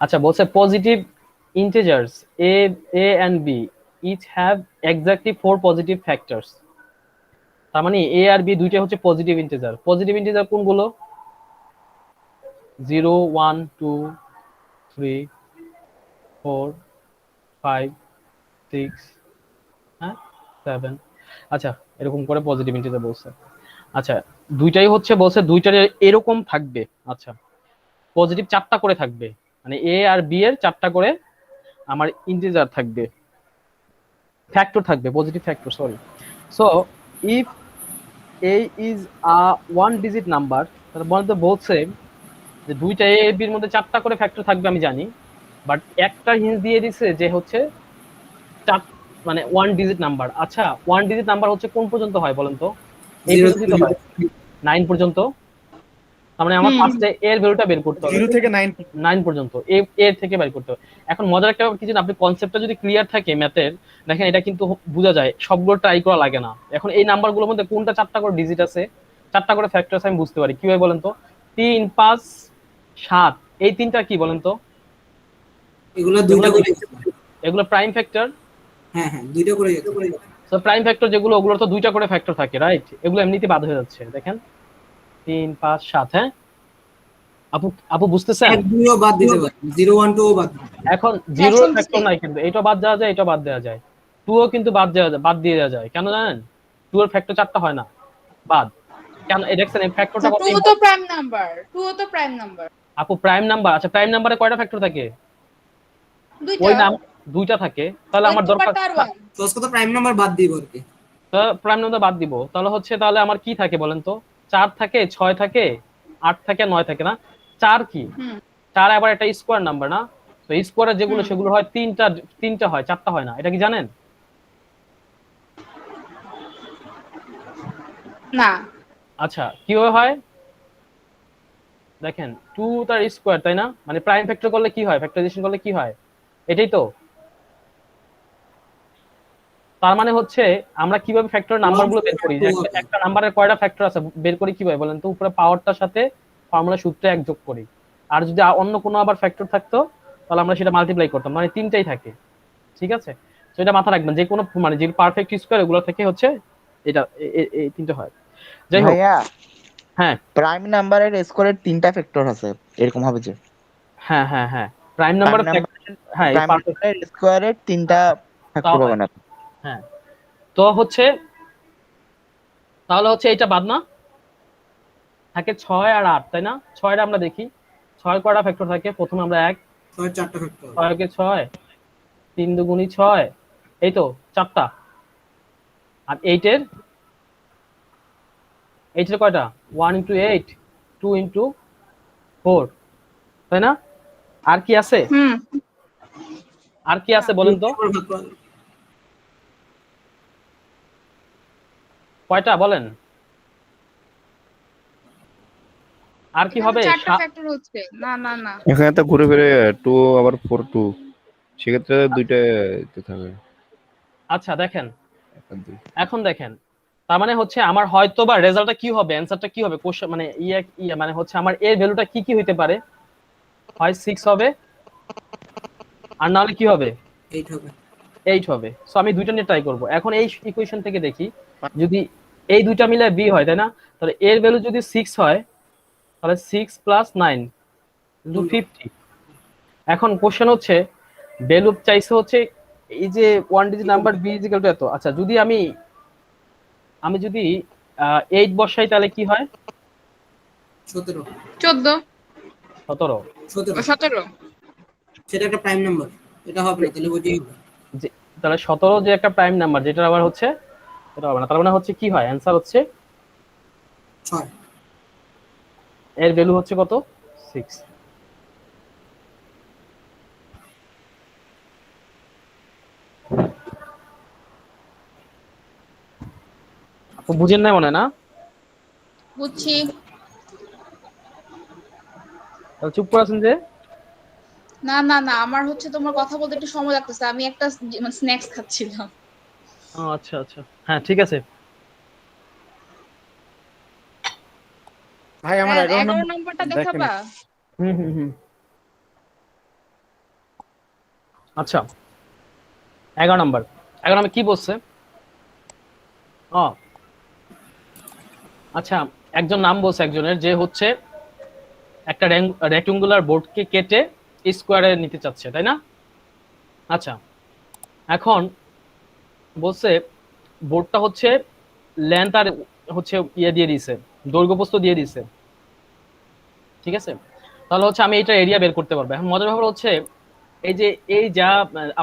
[SPEAKER 1] আচ্ছা বলছে positive integers a a and b each have exactly 4 positive factors. তার মানে এ আর বি দুইটা হচ্ছে পজিটিভ ইন্টিজার। পজিটিভ ইন্টিজার কোনগুলো? 0 1 2 3 4 5 6 হ্যাঁ 7। আচ্ছা এরকম করে পজিটিভ ইন্টিজার বলছে। আচ্ছা দুইটাই হচ্ছে বলছে দুইটার এরকম থাকবে। আচ্ছা পজিটিভ 4টা করে থাকবে, মানে এ আর বি এর 4টা করে আমার ইন্টিজার থাকবে, ফ্যাক্টর থাকবে, positive factor sorry. So if A is a one digit number, তাহলে মনে বলছে যে দুইটা এ বির মধ্যে 4টা করে ফ্যাক্টর থাকবে আমি জানি, বাট একটা হিন্ট দিয়ে দিছে যে হচ্ছে চার মানে ওয়ান ডিজিট নাম্বার। আচ্ছা ওয়ান ডিজিট নাম্বার হচ্ছে কোন পর্যন্ত হয় বলেন তো? এই পর্যন্তই তো হয়, 9 পর্যন্ত। তার মানে আমার
[SPEAKER 2] হুম
[SPEAKER 1] ফার্স্টে এর ভ্যালুটা বের করতে হবে
[SPEAKER 5] 0 থেকে 9।
[SPEAKER 1] 9 পর্যন্ত, এর থেকে বের করতে হবে। এখন মজার একটা ব্যাপার কি জানেন, আপনি কনসেপ্টটা যদি ক্লিয়ার থাকে ম্যাথের, দেখেন এটা কিন্তু বোঝা যায়, সবগুলো ট্রাই করা লাগে না। এখন এই নাম্বারগুলোর মধ্যে কোনটা 4টা করে ডিজিট আছে, 4টা করে ফ্যাক্টর আছে আমি বুঝতে পারি কিভাবে বলেন তো? 3 5 7, এই তিনটা কি বলেন তো?
[SPEAKER 6] এগুলো
[SPEAKER 1] এগুলো
[SPEAKER 6] দুইটা
[SPEAKER 1] কি?
[SPEAKER 6] করে যেতে পারে।
[SPEAKER 1] এগুলো প্রাইম ফ্যাক্টর।
[SPEAKER 6] হ্যাঁ হ্যাঁ, দুইটা করে যেতে পারে।
[SPEAKER 1] সো প্রাইম ফ্যাক্টর যেগুলো ওগুলোর তো দুইটা করে ফ্যাক্টর থাকে, রাইট? এগুলো এমনিতেই বাদ হয়ে যাচ্ছে, দেখেন 3 5 7। হ্যাঁ আপু আপু বুঝতেছেন?
[SPEAKER 6] 1 2 ও বাদ দিতে পারি, 0 1 2 ও বাদ দিতে পারি।
[SPEAKER 1] এখন
[SPEAKER 2] হ্যাঁ,
[SPEAKER 1] জিরোর
[SPEAKER 2] শুনতেছি।
[SPEAKER 1] ফ্যাক্টর নাই, কিন্তু এটা বাদ দেওয়া যায়, এটা বাদ দেওয়া যায়, 2 ও কিন্তু বাদ দিয়ে দেওয়া যায়। কেন জানেন? 2 এর ফ্যাক্টর 4টা হয় না, বাদ। কেন এই দেখছেন এই ফ্যাক্টরটা কত
[SPEAKER 2] 2 তো
[SPEAKER 1] important?
[SPEAKER 2] প্রাইম নাম্বার, 2 তো প্রাইম নাম্বার।
[SPEAKER 1] আপু প্রাইম নাম্বার, আচ্ছা প্রাইম নাম্বারে কয়টা ফ্যাক্টর থাকে?
[SPEAKER 2] দুইটা।
[SPEAKER 1] ওই নাম 2টা থাকে, তাহলে
[SPEAKER 2] ওই
[SPEAKER 1] আমার দরকার
[SPEAKER 2] নাম্বারটা আর 1।
[SPEAKER 6] সহজ কথা প্রাইম নাম্বার বাদ দিব আর কি।
[SPEAKER 1] প্রাইম নাম্বার বাদ দিব, তাহলে হচ্ছে তাহলে আমার কি থাকে বলেন তো? 4 থাকে, 6 থাকে, 8 থাকে, 9 থাকে না? 4 কি?
[SPEAKER 2] হুম
[SPEAKER 1] 4 আবার একটা স্কোয়ার নাম্বার না? তো স্কোয়ারে যেগুলো
[SPEAKER 2] হুম।
[SPEAKER 1] সেগুলো হয় তিনটা হয়, 4টা হয় না, এটা কি জানেন?
[SPEAKER 2] না।
[SPEAKER 1] আচ্ছা কিভাবে হয় দেখেন, 2 তার স্কোয়ার, তাই না? মানে প্রাইম ফ্যাক্টর করলে কি হয়, ফ্যাক্টরাইজেশন করলে কি হয়, এটাই তো। তার মানে হচ্ছে আমরা কিভাবে ফ্যাক্টর নাম্বার গুলো বের করি, যে একটা নাম্বারের কয়টা ফ্যাক্টর আছে বের করি কিভাবে বলেন তো? উপরে পাওয়ারটার সাথে ফর্মুলা সূত্রে এক যোগ করি, আর যদি অন্য কোনো আবার ফ্যাক্টর থাকতো তাহলে আমরা সেটা মাল্টিপ্লাই করতাম, মানে তিনটাই থাকে, ঠিক আছে? তো এটা মাথা রাখবেন, যে কোনো মানে যে পারফেক্ট স্কোয়ার এগুলো থেকে হচ্ছে এটা এই তিনটা হয়। যাই হোক,
[SPEAKER 4] ভাইয়া
[SPEAKER 1] হ্যাঁ
[SPEAKER 4] প্রাইম নাম্বারের স্কোয়ারের 3টা ফ্যাক্টর আছে, এরকম হবে যে
[SPEAKER 1] হ্যাঁ হ্যাঁ হ্যাঁ, প্রাইম
[SPEAKER 4] প্রাইম
[SPEAKER 1] নাম্বার,
[SPEAKER 4] নাম্বারের
[SPEAKER 1] হ্যাঁ এই
[SPEAKER 4] প্রাইম
[SPEAKER 1] পারফেক্ট
[SPEAKER 4] নাম্বারের স্কোয়ারের 3টা
[SPEAKER 1] তাও
[SPEAKER 4] ফ্যাক্টর
[SPEAKER 1] হয়,
[SPEAKER 4] পাবেন আপনি।
[SPEAKER 1] হ্যাঁ। তো হচ্ছে তাহলে হচ্ছে এইটা বাদ না, থাকে 6 আর 8, তাই না? 6টা আমরা দেখি, 6 কয়টা ফ্যাক্টর থাকে? প্রথমে আমরা 1,
[SPEAKER 6] 6 4টা ফ্যাক্টর।
[SPEAKER 1] 6 কে 6, 3 দুগুণী 6, এই তো 4টা। আর 8 এর কয়টা? 1 × 8, 2 × 4, তাই না? আর কি আছে?
[SPEAKER 2] হুম
[SPEAKER 1] আর কি আছে বলেন তো? কয়টা বলেন? আর কি
[SPEAKER 2] এখানে
[SPEAKER 1] হবে?
[SPEAKER 2] 4টা ফ্যাক্টর হচ্ছে। না না না।
[SPEAKER 3] এখানে তো ঘুরে ফিরে 2 আবার 4 2, সেক্ষেত্রে দুইটা থাকে।
[SPEAKER 1] আচ্ছা দেখেন,
[SPEAKER 3] এক আর দুই।
[SPEAKER 1] এখন দেখেন, তার মানে হচ্ছে আমার হয়তো বা রেজাল্টটা কি হবে, অ্যানসারটা কি হবে, কোশ্চেন মানে ইয়ে মানে হচ্ছে আমার এর ভ্যালুটা কি হইতে পারে? হয় 6 হবে, আর না হলে কি হবে?
[SPEAKER 6] 8 হবে।
[SPEAKER 1] 8 হবে। সো আমি দুইটা নিয়ে ট্রাই করব। এখন এই ইকুয়েশন থেকে দেখি, যদি এই দুইটা মিলে বি হয়, তাই না? তাহলে এর ভ্যালু যদি 6 হয়, তাহলে 6 + 9 × 50। এখন কোশ্চেন হচ্ছে ভ্যালু চাইছে হচ্ছে এই যে one digit number be equal to এত। আচ্ছা যদি আমি যদি 8 বসাই তাহলে কি হয়?
[SPEAKER 6] 17
[SPEAKER 2] 14
[SPEAKER 1] 17।
[SPEAKER 6] 17 সেটা একটা প্রাইম নাম্বার, এটা হবে না, তাহলে ওইটাই হবে।
[SPEAKER 1] তাহলে 17 যে একটা প্রাইম নাম্বার, যেটা আবার হচ্ছে এটা হবে না, তার মানে হচ্ছে কি হয়, অ্যানসার হচ্ছে
[SPEAKER 6] 6।
[SPEAKER 1] এর ভ্যালু হচ্ছে কত? 6। আপু বুঝেন নাই মনে হয়, না?
[SPEAKER 2] বুঝছি।
[SPEAKER 1] তাহলে চুপ করে আছেন যে?
[SPEAKER 2] না না না, আমার হচ্ছে তোমার কথা বলতে একটু সময় লাগতেছে, আমি একটা স্ন্যাক্স খাচ্ছিলাম।
[SPEAKER 1] ও আচ্ছা আচ্ছা, হ্যাঁ ঠিক আছে।
[SPEAKER 5] ভাই আমার 11
[SPEAKER 2] 11
[SPEAKER 5] নম্বর
[SPEAKER 2] নম্বরটা
[SPEAKER 5] দেখেন।
[SPEAKER 2] দেখাবা?
[SPEAKER 1] হুম হুম হুম। আচ্ছা 11 নম্বর, 11 নম্বর কি বলছে? ও আচ্ছা, একজন নাম বলছে একজনের, যে হচ্ছে একটা রেক্টেঙ্গুলার বোর্ডকে কেটে স্কোয়ারে নিতে চাচ্ছে, তাই না? আচ্ছা এখন বলছে বোর্ডটা হচ্ছে লেন্থ আর হচ্ছে ইয়ে দিয়ে দিছে, দৈর্ঘ্য প্রস্থ দিয়ে দিছে, ঠিক আছে? তাহলে হচ্ছে আমি এটা এরিয়া বের করতে পারবো। এখন মজার ব্যাপার হচ্ছে এই যে এই যা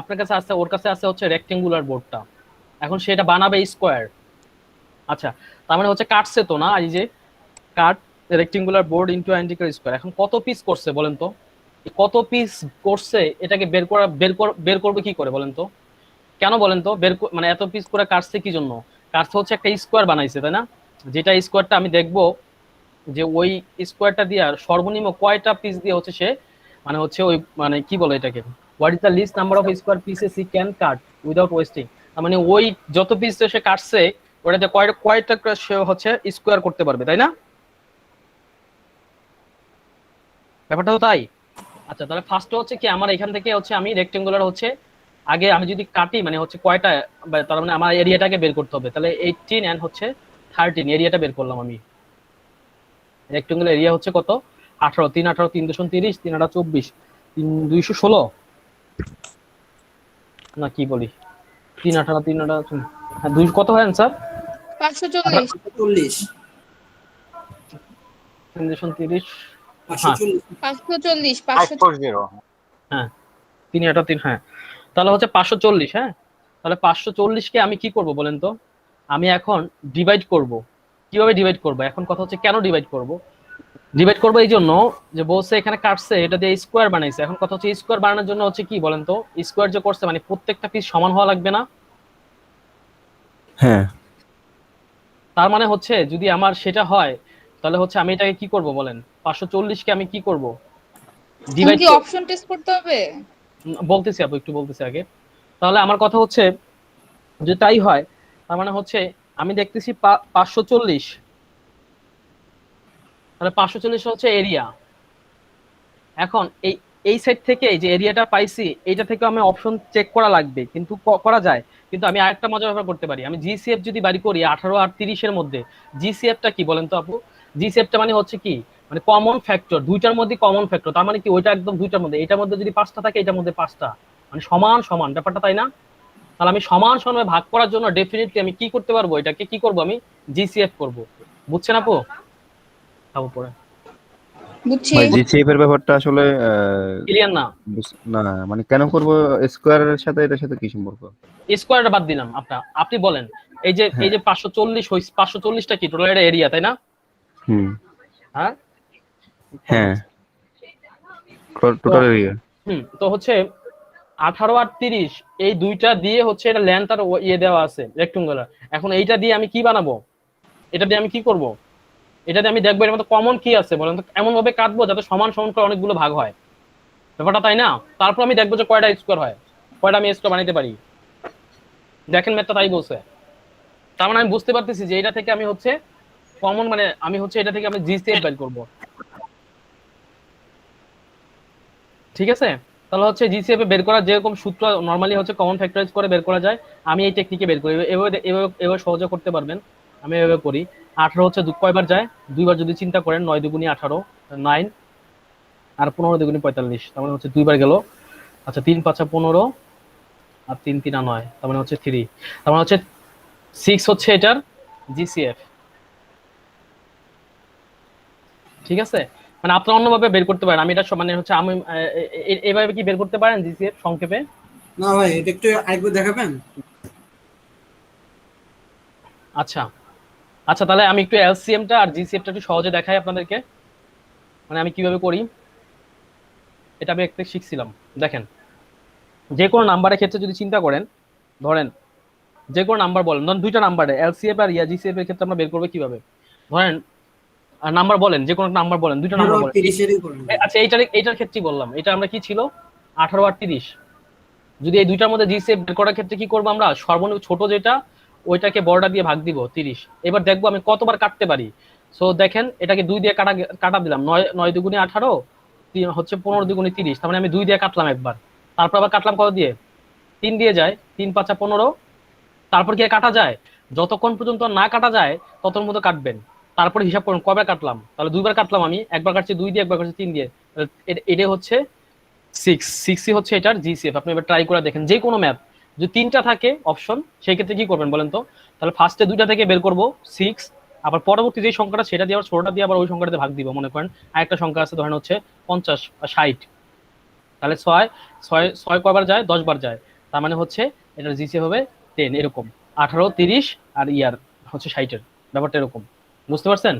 [SPEAKER 1] আপনার কাছে আছে, ওর কাছে আছে হচ্ছে রেক্টেঙ্গুলার বোর্ডটা, এখন সেটা বানাবে স্কোয়ার। আচ্ছা তার মানে হচ্ছে কাটছে তো না, এই যে কাট রেক্টেঙ্গুলার বোর্ড ইনটু অ্যান্টিকার স্কোয়ার, এখন কত পিস করছে বলেন তো? কত পিস করছে এটাকে বের করবে কি করে বলেন তো? কেন বলেন তো? মানে এত পিস করে কাটছে কি জন্য? কাটছে হচ্ছে একটা স্কোয়ার বানাইছে, তাই না? যেটা স্কোয়ারটা আমি দেখবো যে ওই স্কোয়ারটা দিয়ে আর সর্বনিম্ন কয়টা পিস দিয়ে হচ্ছে সে মানে হচ্ছে ওই মানে কি বলে এটাকে, what is the least number of square pieces he can cut without wasting. তার মানে ওই যত পিস সে কাটছে ওটাতে কয়টা সে হচ্ছে স্কোয়ার করতে পারবে, তাই না? ব্যাপারটা তো তাই। আচ্ছা তাহলে ফার্স্ট হচ্ছে কি, আমার এখান থেকে হচ্ছে আমি রেক্টেঙ্গুলার হচ্ছে আগে আমি যদি কাটি মানে হচ্ছে কয়টা, তার মানে আমার এরিয়াটাকে বের করতে হবে। তাহলে 18 এন্ড হচ্ছে 13 এরিয়াটা বের করলাম আমি। রেক্টেঙ্গুলার এরিয়া হচ্ছে কত? 18 3 18 3 দশম 30 3 18 24 3 216 না কি বলি 3 18 3 18 হ্যাঁ 2 কত হয় आंसर
[SPEAKER 2] 540
[SPEAKER 6] চল্লিশ
[SPEAKER 1] 3 দশম 30
[SPEAKER 6] পাঁচশো
[SPEAKER 1] হ্যাঁ
[SPEAKER 6] চল্লিশ
[SPEAKER 2] 540
[SPEAKER 1] হ্যাঁ 3 18 3 হ্যাঁ তাহলে হচ্ছে 540 হ্যাঁ তাহলে 540 কে আমি কি করব বলেন তো আমি এখন ডিভাইড করব কিভাবে ডিভাইড করব এখন কথা হচ্ছে কেন ডিভাইড করব ডিভাইড করব এই জন্য যে বলছে এখানে কাটছে এটা দিয়ে স্কোয়ার বানাইছে এখন কথা হচ্ছে স্কোয়ার বানানোর জন্য হচ্ছে কি বলেন তো স্কোয়ার যে করছে মানে প্রত্যেকটা পিস সমান হওয়া লাগবে না
[SPEAKER 3] হ্যাঁ
[SPEAKER 1] তার মানে হচ্ছে যদি আমার সেটা হয় তাহলে হচ্ছে আমি এটাকে কি করব বলেন 540 কে আমি কি করব ডিভাইড
[SPEAKER 2] কি অপশন টেস্ট করতে হবে
[SPEAKER 1] বলতেছি আপু একটু বলতেছি আগে তাহলে আমার কথা হচ্ছে যে তাই হয় তার মানে হচ্ছে আমি দেখতেছি 540 তাহলে 540 হচ্ছে এরিয়া এখন এই এই সাইড থেকে যে এরিয়াটা পাইছি এইটা থেকে আমি অপশন চেক করা লাগবে কিন্তু করা যায় কিন্তু আমি আরেকটা মজার ব্যাপার করতে পারি আমি জিসিএফ যদি বাড়ি করি 18 আর 30 এর মধ্যে জিসিএফটা কি বলেন তো আপু জিসিএফটা মানে হচ্ছে কি মানে কমন ফ্যাক্টর দুইটার মধ্যে কমন ফ্যাক্টর তার মানে কি ওইটা একদম দুইটার মধ্যে এটার মধ্যে যদি 5টা থাকে এটার মধ্যে 5টা মানে সমান সমান ব্যাপারটা তাই না তাহলে আমি সমান সমান ভাগ করার জন্য ডেফিনেটলি আমি কি করতে পারবো এটাকে কি করব আমি জিসিএফ করব বুঝছেন আপু আপু পরে
[SPEAKER 2] বুঝছি
[SPEAKER 3] ভাই জিসিএফ এর ব্যাপারটা আসলে
[SPEAKER 1] ক্লিয়ার না
[SPEAKER 3] না মানে কেন করব স্কোয়ারের সাথে এটার সাথে কি সম্পর্ক
[SPEAKER 1] স্কোয়ারটা বাদ দিলাম আপনি বলেন এই যে 540 হইছে 540টা কি টোটাল এটা এরিয়া তাই না
[SPEAKER 3] হুম
[SPEAKER 1] হ্যাঁ
[SPEAKER 3] হ্যাঁ টোটাল এরিয়া
[SPEAKER 1] তো হচ্ছে 18 আর 30 এই দুইটা দিয়ে হচ্ছে এটা লেন্থ আর ইয়ে দেওয়া আছে রেক্টেঙ্গুলার এখন এইটা দিয়ে আমি কি বানাবো এটা দিয়ে আমি কি করব এটা দিয়ে আমি দেখবো এর মধ্যে কমন কি আছে বলেন তো এমন ভাবে কাটবো যাতে সমান সমান করে অনেকগুলো ভাগ হয় ব্যাপারটা তাই না তারপর আমি দেখবো যে কয়টা স্কোয়ার হয় কয়টা আমি স্কোয়ার বানাইতে পারি দেখেন ম্যাথটা তাই বলছে তার মানে আমি বুঝতে পারতেছি যে এটা থেকে আমি হচ্ছে কমন মানে আমি হচ্ছে এটা থেকে আমি জিসিএফ বের করব ঠিক আছে তাহলে হচ্ছে জিসিএফ বের করার যেরকম সূত্র নরমালি হচ্ছে কমন ফ্যাক্টরাইজ করে বের করা যায় আমি এই টেকনিকে বের করি এভাবে সহজে করতে পারবেন আমি এভাবে করি 18 হচ্ছে কয়বার যায় দুইবার যদি চিন্তা করেন 9 দুগুণী 18 9 আর 15 দুগুণী 45 তার মানে হচ্ছে দুইবার গেল আচ্ছা 3 5 15 আর 3 3 9 তার মানে হচ্ছে 3 তার মানে হচ্ছে 6 হচ্ছে এটার জিসিএফ ঠিক আছে মানে আপনারা অন্যভাবে বের করতে পারেন আমি এটা মানে হচ্ছে আমি এইভাবে কি বের করতে পারেন জিসিএফ সংক্ষেপে
[SPEAKER 6] না ভাই এটা একটু আরেকবার দেখাবেন
[SPEAKER 1] আচ্ছা আচ্ছা তাহলে আমি একটু এলসিএমটা আর জিসিএফটা একটু সহজে দেখাই আপনাদেরকে মানে আমি কিভাবে করি এটা আমি একটা শিখছিলাম দেখেন যে কোনো নাম্বারের ক্ষেত্রে যদি চিন্তা করেন ধরেন যে কোনো নাম্বার বলেন ধরেন দুইটা নাম্বারে এলসিএফ আর জিসিএফ এর ক্ষেত্রে আমরা বের করবো কিভাবে ধরেন নাম্বার বলেন যে কোনো নাম্বার বলেন দুইটা নাম্বার বলেন
[SPEAKER 6] 30 করেন
[SPEAKER 1] আচ্ছা এইটার ক্ষেত্রেই বললাম এটা আমরা কি ছিল 18 আর 30 যদি এই দুইটার মধ্যে জিসিএফ বের করার ক্ষেত্রে কি করবো আমরা সর্বনিম্ন ছোট যেটা ওইটাকে বড়টা দিয়ে ভাগ দিব 30 এবার দেখবো আমি কতবার কাটতে পারি সো দেখেন এটাকে 2 দিয়ে কাটা দিলাম 9 দুগুণে 18 হচ্ছে 15 দুগুণে 30 তার মানে আমি 2 দিয়ে কাটলাম একবার তারপর আবার কাটলাম কত দিয়ে 3 দিয়ে যায় 3 5 15 তারপর কি কাটা যায় যতক্ষণ পর্যন্ত না কাটা যায় ততক্ষণ মতো কাটবেন তারপর হিসাব করুন কবে কাটলাম তাহলে দুইবার কাটলাম আমি একবার কাটছি 2 দিয়ে একবার কাটছি 3 দিয়ে এটা হচ্ছে 6 হচ্ছে এটার জিসিএফ আপনি এবার ট্রাই করে দেখেন যে কোনো ম্যাথ যদি 3টা থাকে অপশন সেই ক্ষেত্রে কি করবেন বলেন তো তাহলে ফার্স্টে 2টা থেকে বের করব 6 আবার পরবর্তী যে সংখ্যাটা সেটা দিয়ে আবার ছোটটা দিয়ে আবার ওই সংখ্যাটাতে ভাগ দিব মনে করেন আরেকটা সংখ্যা আছে ধরেন হচ্ছে 50 বা 60 তাহলে 6 কয়বার যায় 10 বার যায় তার মানে হচ্ছে এটার জিসিএফ হবে 10 এরকম 18 30 আর ইয়ার হচ্ছে 60 এর ব্যাপারটা এরকম বুঝতে পারছেন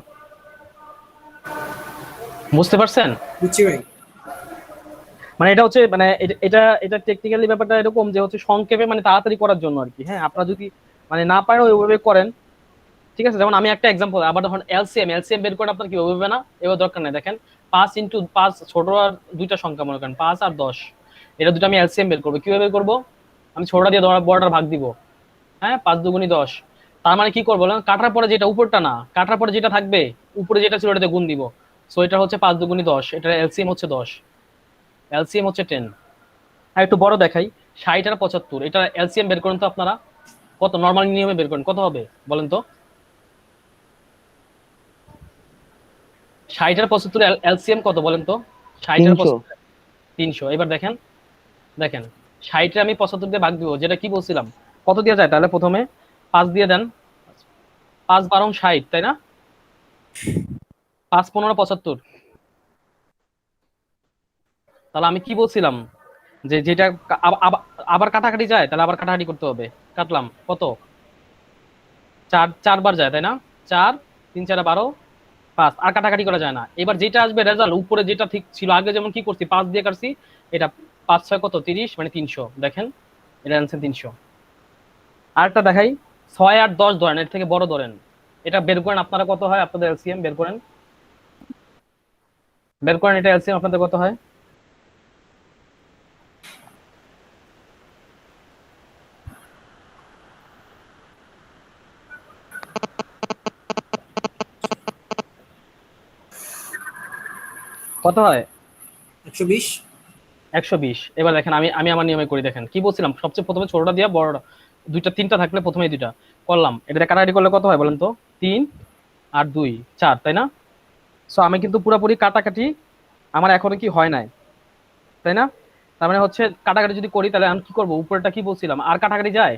[SPEAKER 6] বুঝছি ভাই
[SPEAKER 1] মানে এটা হচ্ছে মানে এটা টেকনিক্যালি ব্যাপারটা এরকম যে হচ্ছে সংক্ষেপে মানে তাড়াতাড়ি করার জন্য আর কি হ্যাঁ আপনারা যদি মানে না পারেন ওইভাবে করেন ঠিক আছে যেমন আমি একটা এক্সাম্পল আবার ধরুন এলসিএম বের করে আপনার কি হবে না এবার দরকার নেই দেখেন 5 ইনটু 5 ছোট আর দুইটা সংখ্যা মনে করেন 5 আর 10 এটা দুটো আমি এলসিএম বের করবো কিভাবে বের করবো আমি ছোটটা দিয়ে বড়টার ভাগ দিব হ্যাঁ 5 দুগুণী 10 তার মানে কি করবো কাটার পরে যেটা উপরটা না কাটার পরে যেটা থাকবে উপরে যেটা ছিল ওটাতে গুণ দিব সো এটা হচ্ছে 5 দুগুণী 10 এটা এলসিএম হচ্ছে 10 এলসিএম হচ্ছে 10 আর একটু বড় দেখাই 60 আর 75 এটা এলসিএম বের করেন তো আপনারা কত নরমাল নিয়মে বের করেন কত হবে বলেন তো 60 60 আর 75 এলসিএম কত বলেন তো? 60 আর
[SPEAKER 4] 300।
[SPEAKER 1] 300। এবার দেখেন দেখেন 60 আমি 75 দিয়ে ভাগ দিব, যেটা কি বলছিলাম, কত দিয়ে যায় তাহলে? প্রথমে 5 দিয়ে দেন, 5 12 60, তাই না? 5 15 75। তাহলে আমি কি বলছিলাম, যে যেটা আবার কাটাকাটি যায়, তাহলে আবার কাটাকাটি করতে হবে। কাটলাম কত? 4 বার যায়, তাই না? 4 3 4 12 5, আর কাটাকাটি করা যায় না। এবার যেটা আসবে রেজাল্ট, উপরে যেটা ঠিক ছিল আগে, যেমন কি করছি 5 দিয়ে কাটছি, এটা 5 6 কত 30, মানে 300। দেখেন এটা আনসার 300। আরেকটা দেখাই, 6 8 10 ধরেন, এর থেকে বড় ধরেন, এটা বের করেন আপনারা, কত হয় আপনাদের এলসিএম? বের করেন, বের করেন, এটা এলসিএম আপনাদের কত হয়? কত হয়?
[SPEAKER 6] 120।
[SPEAKER 1] 120। এবার দেখেন আমি আমি আমার নিয়মে করি। দেখেন কি বলছিলাম, সবচেয়ে প্রথমে ছোটটা দিয়া বড়টা, দুইটা তিনটা থাকলে প্রথমে দুইটা করলাম, এটা কাটাকাটি করলে কত হয় বলেন তো? 3 আর 2 4, তাই না? সো আমি কিন্তু পুরোপুরি কাটাকাটি আমার এখনো কি হয় নাই, তাই না? তার মানে হচ্ছে কাটাকাটি যদি করি, তাহলে আমি কি করবো? উপরেরটা কি বলছিলাম, আর কাটাকাটি যায়?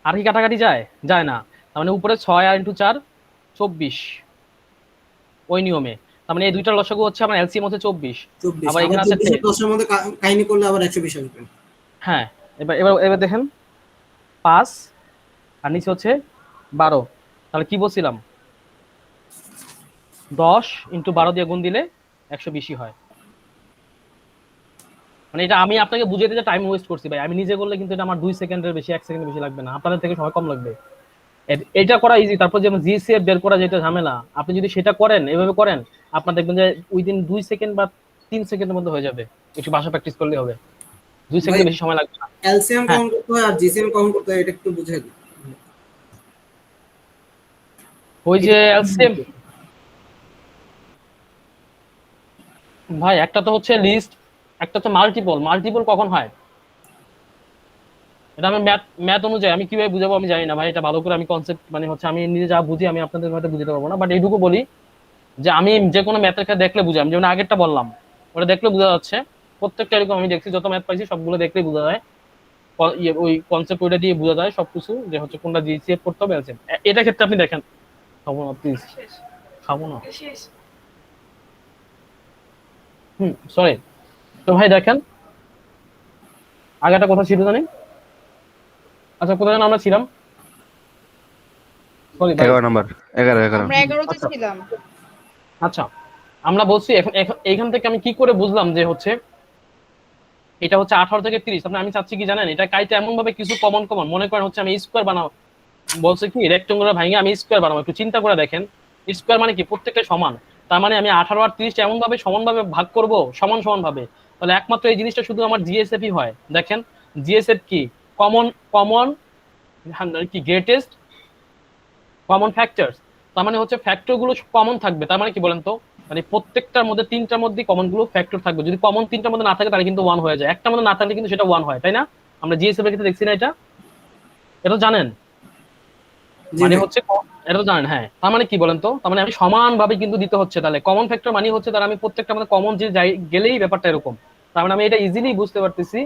[SPEAKER 1] আর কি কাটাকাটি যায়? যায় না। তার মানে উপরে 6 আর ইন্টু 4 24, ওই নিয়মে। তার মানে এই দুইটার লসাগু হচ্ছে আমার এলসিএম হচ্ছে 24।
[SPEAKER 6] 24
[SPEAKER 1] আবার
[SPEAKER 6] আবার
[SPEAKER 1] এখানে আছে
[SPEAKER 6] 24 এর 10 এর মধ্যে কাহিনী করলে আবার 120 আসবে।
[SPEAKER 1] হ্যাঁ, এবার এবার এবার দেখেন 5 আর নিচে হচ্ছে 12। তাহলে কি বলছিলাম, 10 ইন্টু 12 দিয়ে গুণ দিলে 120 হয়। মানে এটা আমি আপনাকে বুঝাইতে যে টাইম ওয়েস্ট করছি ভাই, আমি নিজে করলে কিন্তু এটা আমার 2 সেকেন্ডের বেশি, 1 সেকেন্ডের বেশি লাগবে না, আপনাদের থেকে সময় কম লাগবে। এটা করা ইজি। তারপর যেমন জিসিএফ বের করা যেটা ঝামেলা, আপনি যদি সেটা করেন, এভাবে করেন, আপনার দেখবেন যে উইদিন 2 সেকেন্ড বা 3 সেকেন্ডের মধ্যে হয়ে যাবে। একটু বাসা প্র্যাকটিস করলে হবে, 2 সেকেন্ডের বেশি সময় লাগবে না।
[SPEAKER 6] এলসিএম
[SPEAKER 1] হ্যাঁ,
[SPEAKER 6] কখন করতে হয় আর জিসিএম কখন করতে হয় এটা একটু বুঝিয়ে দিন।
[SPEAKER 1] ওই যে এলসিএম ভাই, একটা তো হচ্ছে লিস্ট, একটা হচ্ছে মাল্টিপল। মাল্টিপল কখন হয় এটা আমি ম্যাথ ম্যাথ অনুযায়ী আমি কিভাবে বুঝাবো আমি জানি না ভাই, এটা ভালো করে আমি কনসেপ্ট, মানে হচ্ছে আমি নিজে যা বুঝি আমি আপনাদের হয়তো বুঝতে পারবো না, বাট এইটুকু বলি যে আমি যে কোনো ম্যাথের ক্ষেত্রে দেখলে বুঝি। আমি যেমন আগেরটা বললাম, ওটা দেখলে বোঝা যাচ্ছে, প্রত্যেকটা এরকম আমি দেখছি, যত ম্যাথ পাইছি সবগুলো দেখলেই বোঝা যায়, ওই কনসেপ্ট ওইটা দিয়ে বোঝা যায় সবকিছু, যে হচ্ছে কোনটা জিসিএফ করতে হবে এলসিএম। এটা ক্ষেত্রে আপনি দেখেন, খাবো না প্লিজ, খাবো না, সরি। তো ভাই দেখেন আগেটা কথা ছিল জানি, আচ্ছা কোথায় যেন আমরা ছিলাম, সরি ভাই।
[SPEAKER 3] 11 নাম্বার, 11 11।
[SPEAKER 2] আমরা 11তে
[SPEAKER 1] আচ্ছা
[SPEAKER 2] ছিলাম।
[SPEAKER 1] আচ্ছা, আমরা বলছি এখন এইখান থেকে আমি কি করে বুঝলাম যে হচ্ছে এটা হচ্ছে 18 থেকে 30। মানে আমি চাচ্ছি কি জানেন, এটা কাইতে এমন ভাবে কিছু কমন কমন মনে করেন হচ্ছে আমি স্কোয়ার বানাও, বলছে কি রেক্টেঙ্গুলার ভাঙে আমি স্কোয়ার বানাবো। একটু চিন্তা করে দেখেন, স্কোয়ার মানে কি প্রত্যেকটা সমান, তার মানে আমি 18 আর 30 এমন ভাবে সমান ভাবে ভাগ করব, সমান সমান ভাবে, তাহলে একমাত্র এই জিনিসটা শুধু আমার জিএসএফই হয়। দেখেন জিএসএফ কি, কমন কমন কি, গ্রেটেস্ট কমন ফ্যাক্টরস। তার মানে হচ্ছে ফ্যাক্টর গুলো কমন থাকবে। তার মানে কি বলেন তো, মানে প্রত্যেকটার মধ্যে তিনটার মধ্যে কমন গুলো ফ্যাক্টর থাকবে। যদি কমন তিনটার মধ্যে না থাকে তাহলে কিন্তু 1 হয়ে যায়, একটা মধ্যে না থাকলে কিন্তু সেটা 1 হয়, তাই না? আমরা জিএসএফ এর ক্ষেত্রে দেখছি না এটা, এটা জানেন?
[SPEAKER 6] জি
[SPEAKER 1] মানে
[SPEAKER 6] ভাই।
[SPEAKER 1] হচ্ছে এটা তো জানেন, হ্যাঁ। তার মানে কি বলেন তো, তার মানে আমি সমানভাবে কিন্তু দিতে হচ্ছে। তাহলে কমন ফ্যাক্টর মানে হচ্ছে তার আমি প্রত্যেকটা মধ্যে কমন যে যাই গেলেই ব্যাপারটা এরকম। তার মানে আমি এটা ইজিলি বুঝতে পারতেছি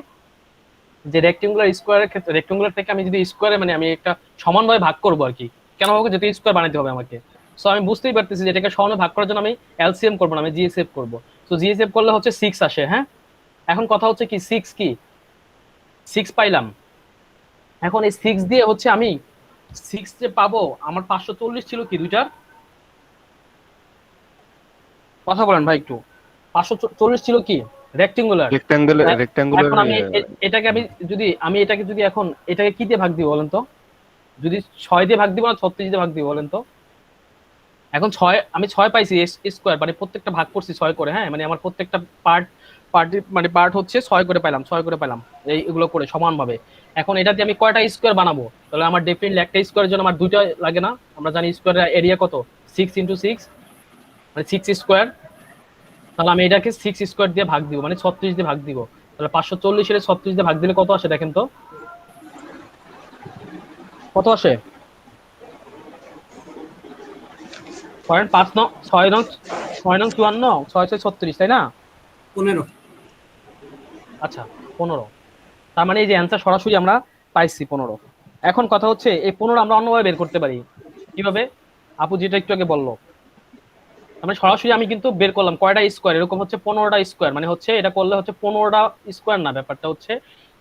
[SPEAKER 1] যে রেক্টেঙ্গুলার স্কোয়ারের ক্ষেত্রে, রেক্টেঙ্গুলার থেকে আমি যদি স্কোয়ারে মানে আমি একটা সমানভাবে ভাগ করবো আর কি, কেন হবে যেহেতু স্কোয়ার বানাতে হবে আমাকে। সো আমি বুঝতেই পারতেছি যে এটাকে সমানে ভাগ করার জন্য আমি এলসিএম করবো না, আমি জিএসএফ করবো। সো জিএসএফ করলে হচ্ছে 6 আসে। হ্যাঁ, এখন কথা হচ্ছে কি 6 কি, 6 পাইলাম। এখন এই 6 দিয়ে হচ্ছে আমি 6 যে পাবো, আমার 540 ছিল কি দুইটার, কথা বলেন ভাই একটু, 540 ছিল কি রেক্টেঙ্গুলার।
[SPEAKER 3] রেক্ট্যাঙ্গুলার
[SPEAKER 1] এখন আমি এটাকে আমি যদি এটাকে যদি এখন এটাকে কি দিয়ে ভাগ দিব বলেন তো, যদি 6 দিয়ে ভাগ দিব না 36 দিয়ে ভাগ দিব বলেন তো? এখন 6 আমি 6 পাইছি স্কোয়ার, মানে প্রত্যেকটা ভাগ করছি 6 করে। হ্যাঁ, মানে আমার প্রত্যেকটা মানে পার্ট হচ্ছে 6 করে পাইলাম, 6 করে পাইলাম এইগুলো করে সমানভাবে। এখন এটা দিয়ে আমি কয়টা স্কোয়ার বানাবো? তাহলে আমার ডেফিনেটলি একটা স্কোয়ারের জন্য আমার দুইটা লাগে না? আমরা জানি স্কোয়ারের এরিয়া কত, 6 ইন্টু 6, মানে 6 স্কোয়ার। তাহলে আমি এটাকে 6 স্কোয়ার দিয়ে ভাগ দিব, মানে 36 দিয়ে ভাগ দিব। তাহলে 540 এর 36 দিয়ে ভাগ দিলে কত আসে দেখেন তো, কত আসে? করেন 6 নং 6 6 54 তাই না?
[SPEAKER 6] 15।
[SPEAKER 1] আচ্ছা 15। তার মানে এই যে অ্যান্সার সরাসরি আমরা পাইছি 15। এখন কথা হচ্ছে এই 15 আমরা অন্যভাবে বের করতে পারি। কিভাবে? আপু যেটা একটু আগে বললো, মানে সরাসরি আমি কিন্তু বের করলাম কয়টা স্কোয়ার, এরকম হচ্ছে 15টা স্কোয়ার, মানে হচ্ছে এটা করলে হচ্ছে 15টা স্কোয়ার না, ব্যাপারটা হচ্ছে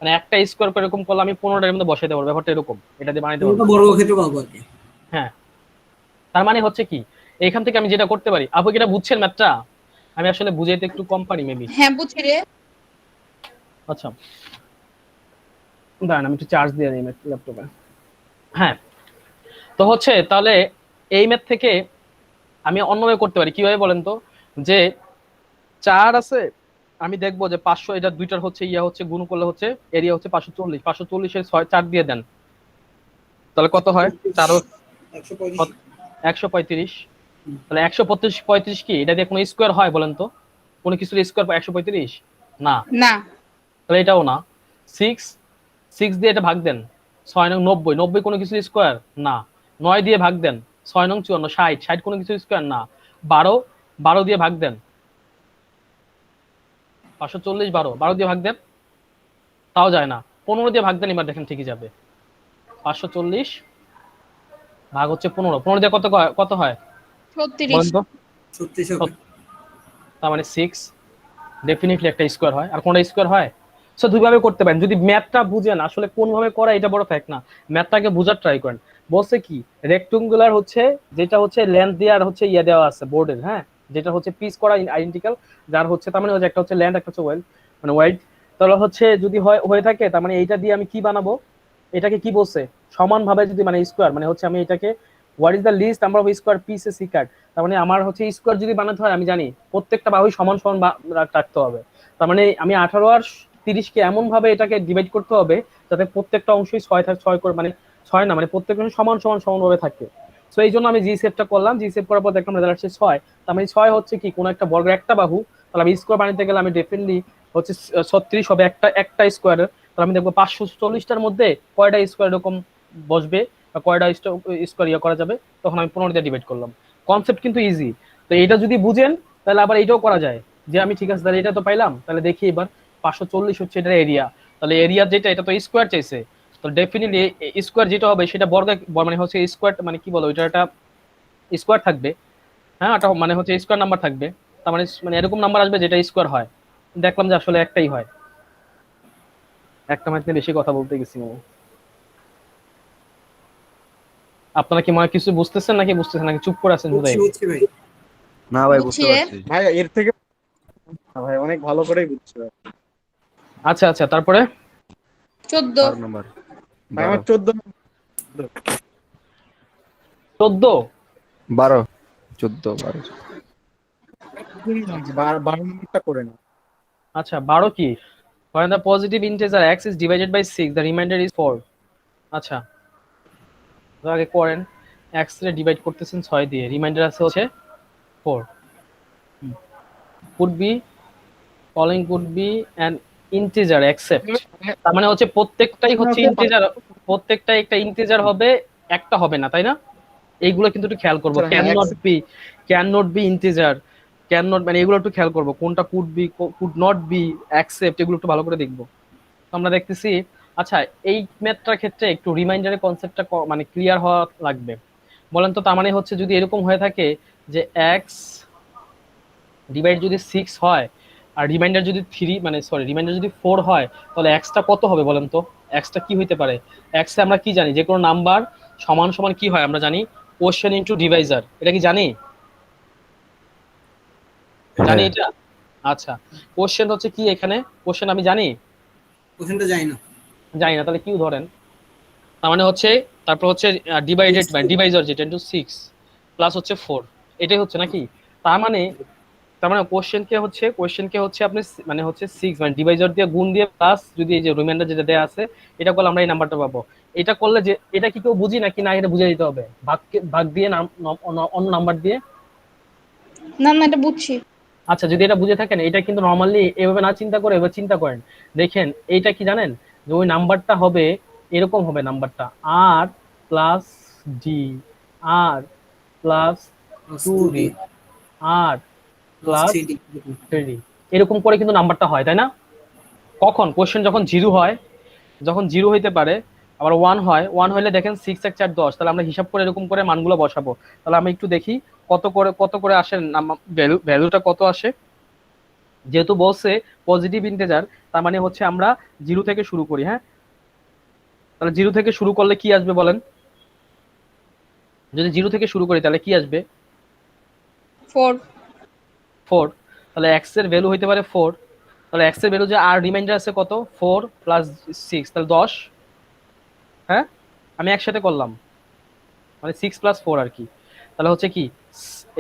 [SPEAKER 1] মানে একটা স্কোয়ার করে এরকম করলে আমি 15টার মধ্যে বসাইতে পারবো, ব্যাপারটা এরকম, এটা দিয়ে বানাইতে
[SPEAKER 6] তুমি
[SPEAKER 1] পারবো।
[SPEAKER 6] তো বর্গক্ষেত্র পাবো আর কি।
[SPEAKER 1] হ্যাঁ, তার মানে হচ্ছে কি এখান থেকে আমি যেটা করতে পারি, আপু কি এটা বুঝছেন ম্যাথটা? আমি আসলে বুঝাইতে একটু কম পারি মেবি।
[SPEAKER 2] হ্যাঁ বুঝছি রে।
[SPEAKER 1] আচ্ছা দাঁড়ান আমি একটু চার্জ দিয়ে নিই ল্যাপটপে। হ্যাঁ, তো হচ্ছে তাহলে এই ম্যাথ থেকে আমি অন্যভাবে করতে পারি। কিভাবে বলেন তো? যে 4 আছে, আমি দেখবো যে 500, এটা দুইটার হচ্ছে ইয়া হচ্ছে গুণ করলে হচ্ছে এরিয়া হচ্ছে 540, 540 এর 4 দিয়ে দেন, তাহলে কত হয়? 4
[SPEAKER 6] 135।
[SPEAKER 1] 135। তাহলে 135 কি এটা দিয়ে কোনো স্কোয়ার হয় বলেন তো? কোনো কিছুর স্কোয়ার 135 না,
[SPEAKER 2] না।
[SPEAKER 1] তাহলে এটাও না। 6 দিয়ে এটা ভাগ দেন, 6 নং 90, 90 কোনো কিছুর স্কোয়ার না। 9 দিয়ে ভাগ দেন, 6 নং 54, 60, 60 কোনো কিছুর স্কোয়ার না। 12 দিয়ে ভাগ দেন, 540, 12 দিয়ে ভাগ দেন, তাও যায় না। 15 দিয়ে ভাগ দেন, এবার দেখেন ঠিকই যাবে। 540 ভাগ হচ্ছে 15 দিয়ে কত হয়
[SPEAKER 2] 36।
[SPEAKER 1] বলেন তো?
[SPEAKER 6] 36 হবে।
[SPEAKER 1] তার মানে 6 ডেফিনেটলি একটা স্কোয়ার হয়, আর কোনটা স্কোয়ার হয়? সো দুইভাবে করতে পারেন, যদি ম্যাথটা বুঝেন আসলে কোন ভাবে করা এটা বড় ফ্যাক্ট না, ম্যাথটাকে বোঝার ট্রাই করেন। বলছে কি রেক্ট্যাঙ্গুলার হচ্ছে যেটা হচ্ছে লেন্থ দিয়ে আর হচ্ছে ইয়া দেওয়া আছে বোর্ডের, হ্যাঁ, যেটা হচ্ছে পিস করা আইডেন্টিক্যাল, যার হচ্ছে তার মানে হচ্ছে একটা হচ্ছে লেন্থ, একটা হচ্ছে ওয়েড, মানে ওয়াইড। তাহলে হচ্ছে যদি হয়ে থাকে তার মানে এইটা দিয়ে আমি কি বানাবো, এটাকে কি বলছে সমানভাবে যদি মানে স্কোয়ার, মানে হচ্ছে আমি এটাকে what is the least number of square pieces I cut, তার মানে আমার হচ্ছে স্কোয়ার যদি বানাতে হয় আমি জানি প্রত্যেকটা বাহুই সমান সমান রাখতে হবে। তার মানে আমি 18 আর 30কে এমন ভাবে এটাকে ডিভাইড করতে হবে যাতে প্রত্যেকটা অংশই 6 থাকে, 6 করে মানে 6 না, মানে প্রত্যেকটা সমান সমান সমানভাবে থাকে। সো এই জন্য আমি জি সেটটা করলাম, জি সেট করার পর দেখলাম রেজাল্ট আসছে 6। তার মানে 6 হচ্ছে কি কোন একটা বর্গের একটা বাহু, তাহলে আমি স্কোয়ার বানাতে গেলে আমি ডেফিনেটলি হচ্ছে 36 হবে একটা স্কোয়ারের। তাহলে আমি দেখবো 540টার মধ্যে কয়টা স্কোয়ার এরকম বসবে বা কয়টা স্কোয়ার ইয়ে করা যাবে, তখন আমি 15 দিয়ে ডিভাইড করলাম। কনসেপ্ট কিন্তু ইজি। তো এটা যদি বুঝেন তাহলে আবার এটাও করা যায়, যে আমি ঠিক আছে তাহলে এটা তো পাইলাম, তাহলে দেখি এবার 540 হচ্ছে এটার এরিয়া, তাহলে এরিয়া যেটা এটা তো স্কোয়ার চাইছে, তো ডেফিনেটলি স্কোয়ার যেটা হবে সেটা বর্গ, মানে হচ্ছে স্কোয়ার, মানে কি বলো এটা একটা স্কোয়ার থাকবে, হ্যাঁ এটা মানে হচ্ছে স্কোয়ার নাম্বার থাকবে, তার মানে মানে এরকম নাম্বার আসবে যেটা স্কোয়ার হয়। দেখলাম যে আসলে একটাই হয়। একটা ম্যাথে বেশি কথা বলতে গেছি আমি। আপনারা কি মনে হয় কিছু বুঝতেছেন নাকি বুঝতেছেন নাকি চুপ করে আছেন
[SPEAKER 6] বুঝছি
[SPEAKER 1] হুদাই?
[SPEAKER 6] বুঝছি ভাই।
[SPEAKER 3] না ভাই
[SPEAKER 2] বুঝছি
[SPEAKER 3] বুঝতে
[SPEAKER 2] রে।
[SPEAKER 3] পারছি।
[SPEAKER 5] ভাই এর থেকে ভাই অনেক ভালো করেই বুঝছি ভাই।
[SPEAKER 1] আচ্ছা আচ্ছা, তারপরে
[SPEAKER 2] 14।
[SPEAKER 3] 12 নম্বর।
[SPEAKER 5] ভাই আমার
[SPEAKER 3] 12
[SPEAKER 1] 14।
[SPEAKER 3] 12 14 12
[SPEAKER 5] 12 নম্বরটা করে না।
[SPEAKER 1] আচ্ছা 12 কি? when the positive integer x is divided by 6 the remainder is 4। আচ্ছা তো আগে করেন, x রে ডিভাইড করতেছেন 6 দিয়ে, রিমাইন্ডার আছে হচ্ছে 4। could be following could be an integer except, তার মানে হচ্ছে প্রত্যেকটাই হচ্ছে ইন্টিজার, প্রত্যেকটাই একটা ইন্টিজার হবে, একটা হবে না, তাই না? এইগুলো কিন্তু একটু খেয়াল করবো, can not be integer, can not, মানে এগুলো একটু খেয়াল করবো, কোনটা could be could not be accept, এগুলো একটু ভালো করে দেখবো। আমরা দেখতেছি। আচ্ছা এই ম্যাথটার ক্ষেত্রে একটু রিমাইন্ডারের কনসেপ্টটা মানে ক্লিয়ার হওয়া লাগবে। বলেন তো, তার মানে হচ্ছে যদি এরকম হয়ে থাকে যে এক্স ডিভাইড যদি 6 হয় আর রিমাইন্ডার যদি 3 মানে সরি রিমাইন্ডার যদি 4 হয়, তাহলে এক্সটা কত হবে বলেন তো? এক্সটা কি হইতে পারে? এক্স আমরা কি জানি, যে কোনো নাম্বার সমান সমান কি হয় আমরা জানি, কোশ্চেন ইনটু ডিভাইজার, এটা কি জানি? জানি এটা? আচ্ছা কোশ্চেন হচ্ছে কি এখানে, কোশ্চেন আমি জানি
[SPEAKER 6] কোশ্চেনটা যাই না।
[SPEAKER 1] জানি না, তাহলে কিউ ধরেন, তার মানে হচ্ছে তারপর হচ্ছে ডিভাইডেড বাই ডিভাইজার যেটা ইনটু 6 প্লাস হচ্ছে 4, এটাই হচ্ছে নাকি? তার মানে কোশ্চেনকে হচ্ছে আপনি মানে হচ্ছে 6 মানে ডিভাইজার দিয়ে গুণ দিয়ে প্লাস যদি এই যে রিমাইন্ডার যেটা দেয়া আছে এটা করলে আমরা এই নাম্বারটা পাবো। এটা করলে যে এটা কি কেউ বুঝি নাকি না, এটা বুঝে দিতে হবে ভাগ দিয়ে অন্য নাম্বার দিয়ে?
[SPEAKER 2] না না এটা বুঝছি।
[SPEAKER 1] আচ্ছা যদি এটা বুঝে থাকেন, এটা কিন্তু নর্মালি এভাবে না চিন্তা করে এবার চিন্তা করেন, দেখেন এইটা কি জানেন, যে ওই নাম্বারটা হবে এরকম হবে নাম্বারটা আর plus d r plus 2d r plus
[SPEAKER 6] 3D
[SPEAKER 1] 3d এরকম করে কিন্তু নাম্বারটা হয়, তাই না? কখন কোশ্চেন যখন 0 হয়, যখন 0 হইতে পারে, আবার 1 হয়, 1 হইলে দেখেন 6 1 4 10, তাহলে আমরা হিসাব করে এরকম করে মানগুলো বসাবো। তাহলে আমি একটু দেখি কত করে আসে, ভ্যালুটা কত আসে। যেহেতু বলছে পজিটিভ ইন্টিজার, তার মানে হচ্ছে আমরা 0 থেকে শুরু করি। হ্যাঁ, তাহলে 0 থেকে শুরু করলে কি আসবে বলেন? যদি 0 থেকে শুরু করি তাহলে কি আসবে?
[SPEAKER 2] 4
[SPEAKER 1] 4। তাহলে x এর ভ্যালু হইতে পারে 4। তাহলে x এর ভ্যালু যে আর রিমাইন্ডার আছে কত? 4 প্লাস 6, তাহলে 10। হ্যাঁ, আমি একসাথে করলাম, মানে 6 প্লাস 4 আর কি। তাহলে হচ্ছে কি,